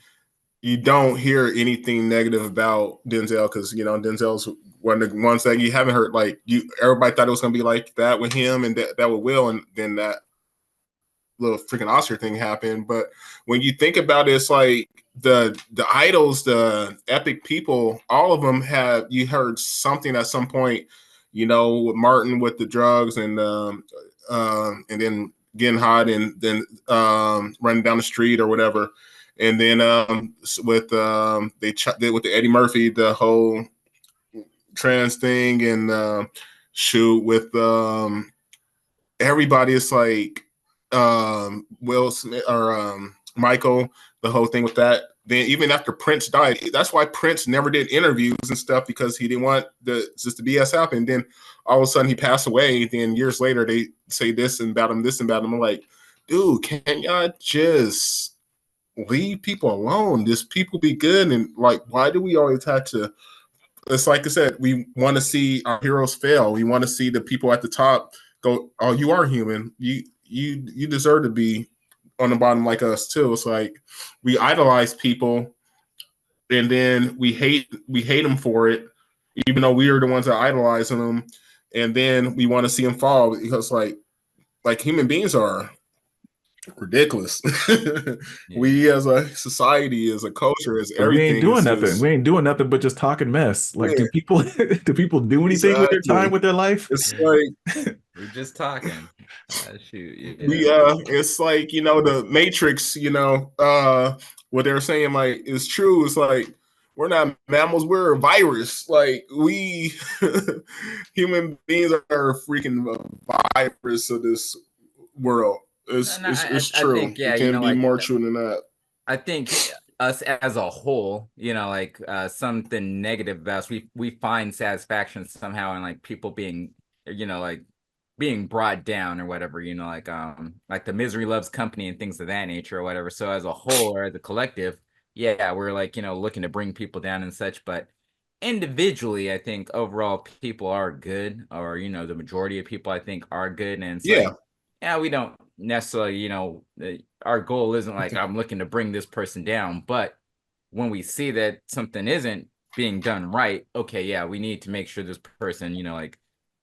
you don't hear anything negative about Denzel, because Denzel's one of the ones that you haven't heard. Like, everybody thought it was gonna be like that with him and that with Will, and then that little freaking Oscar thing happened. But when you think about it, it's like the idols, the epic people, all of them have, you heard something at some point, with Martin with the drugs and then getting hot and then running down the street or whatever. And then with with the Eddie Murphy, the whole trans thing, and shoot with everybody. It's like Will Smith or Michael, the whole thing with that. Then even after Prince died, that's why Prince never did interviews and stuff, because he didn't want the BS happen. And then all of a sudden he passed away. Then years later they say this and about him, this and about him. I'm like, dude, can y'all just leave people alone? Just people be good. And like, why do we always have to? It's like I said, we want to see our heroes fail. We want to see the people at the top go, oh, you are human. You deserve to be on the bottom like us too. It's like we idolize people, and then we hate them for it, even though we are the ones that are idolizing them. And then we want to see them fall, because like human beings are ridiculous. We as a society, as a culture, as everything, we ain't doing nothing. Just, we ain't doing nothing but just talking mess. Like, do people do anything with their time, with their life? It's like we're just talking. Shoot, yeah. It's like, the Matrix, what they're saying, like, is true. It's like, we're not mammals, we're a virus. Like, we human beings are a freaking virus of this world. It's true. I think, it can't be more true than that. I think us as a whole, like something negative about us, we find satisfaction somehow in like people being, like being brought down or whatever, like the misery loves company and things of that nature or whatever. So as a whole, or as a collective, yeah, we're like, looking to bring people down and such. But individually, I think overall people are good, or the majority of people I think are good. And it's like, yeah, we don't necessarily, our goal isn't like I'm looking to bring this person down, but when we see that something isn't being done right, okay, yeah, we need to make sure this person, like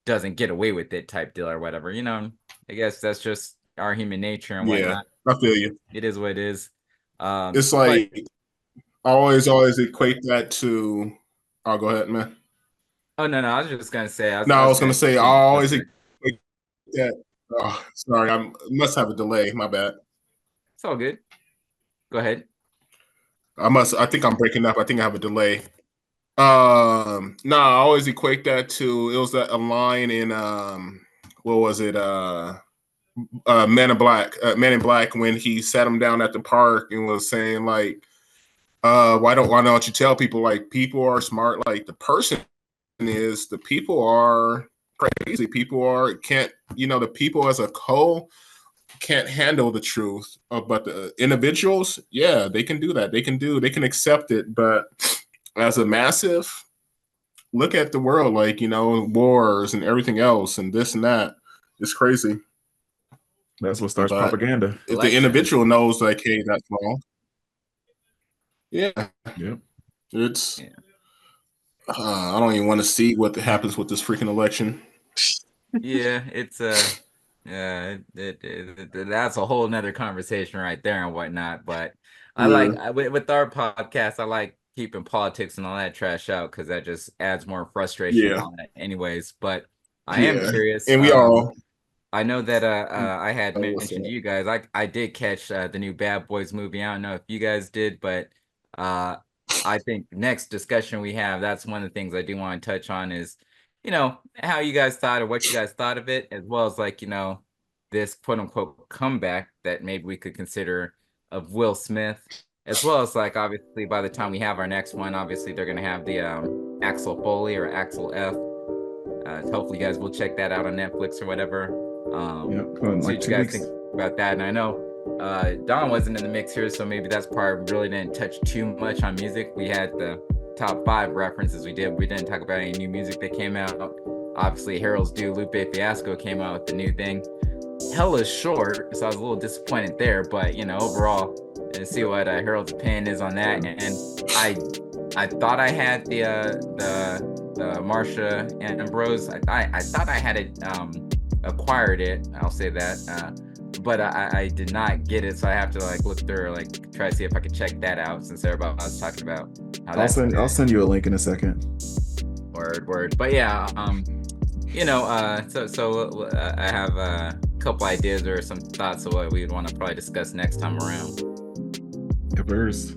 doesn't get away with it type deal or whatever. I guess that's just our human nature and whatnot. I feel you. It is what it is. It's like, I always equate that to, oh, go ahead, man. Oh, no, I was just going to say. I was going to say, I always equate that. Oh, sorry, I must have a delay. My bad. It's all good. Go ahead. I think I'm breaking up. I think I have a delay. I always equate that to, it was a line in what was it? Men in Black, when he sat him down at the park and was saying like, why don't you tell people, like, people are smart, like the person is, the people are crazy, the people as a whole can't handle the truth, but the individuals, yeah, they can do that. They can accept it. But as a massive, look at the world, like, wars and everything else and this and that. It's crazy. That's what starts propaganda. If the individual knows, like, hey, that's wrong. Yeah. It's I don't even want to see what happens with this freaking election. Yeah, it's that's a whole nother conversation right there and whatnot. But I like with our podcast, I like keeping politics and all that trash out, because that just adds more frustration on it anyways. But I am curious, and we all, I know that I had mentioned to you guys, I did catch the new Bad Boys movie. I don't know if you guys did, but I think next discussion we have, that's one of the things I do want to touch on is, how you guys thought, or what you guys thought of it, as well as like, this quote unquote comeback that maybe we could consider of Will Smith, as well as like, obviously by the time we have our next one, obviously they're going to have the Axel Foley or Axel F. Hopefully you guys will check that out on Netflix or whatever. See what you guys think about that. And I know Don wasn't in the mix here, so maybe that's part really didn't touch too much on music. We had the top 5 references we did. We didn't talk about any new music that came out. Obviously, Harold's Due Lupe Fiasco came out with the new thing. Hella short, so I was a little disappointed there. But overall, and see what Harold's opinion is on that. And I thought I had the Marsha Ambrose. I thought I had it acquired it. I'll say that. But I did not get it, so I have to like look through, like try to see if I could check that out, since everybody was talking about how I'll send you a link in a second. Word. But yeah, so I have a couple ideas or some thoughts of what we'd want to probably discuss next time around. Diverse.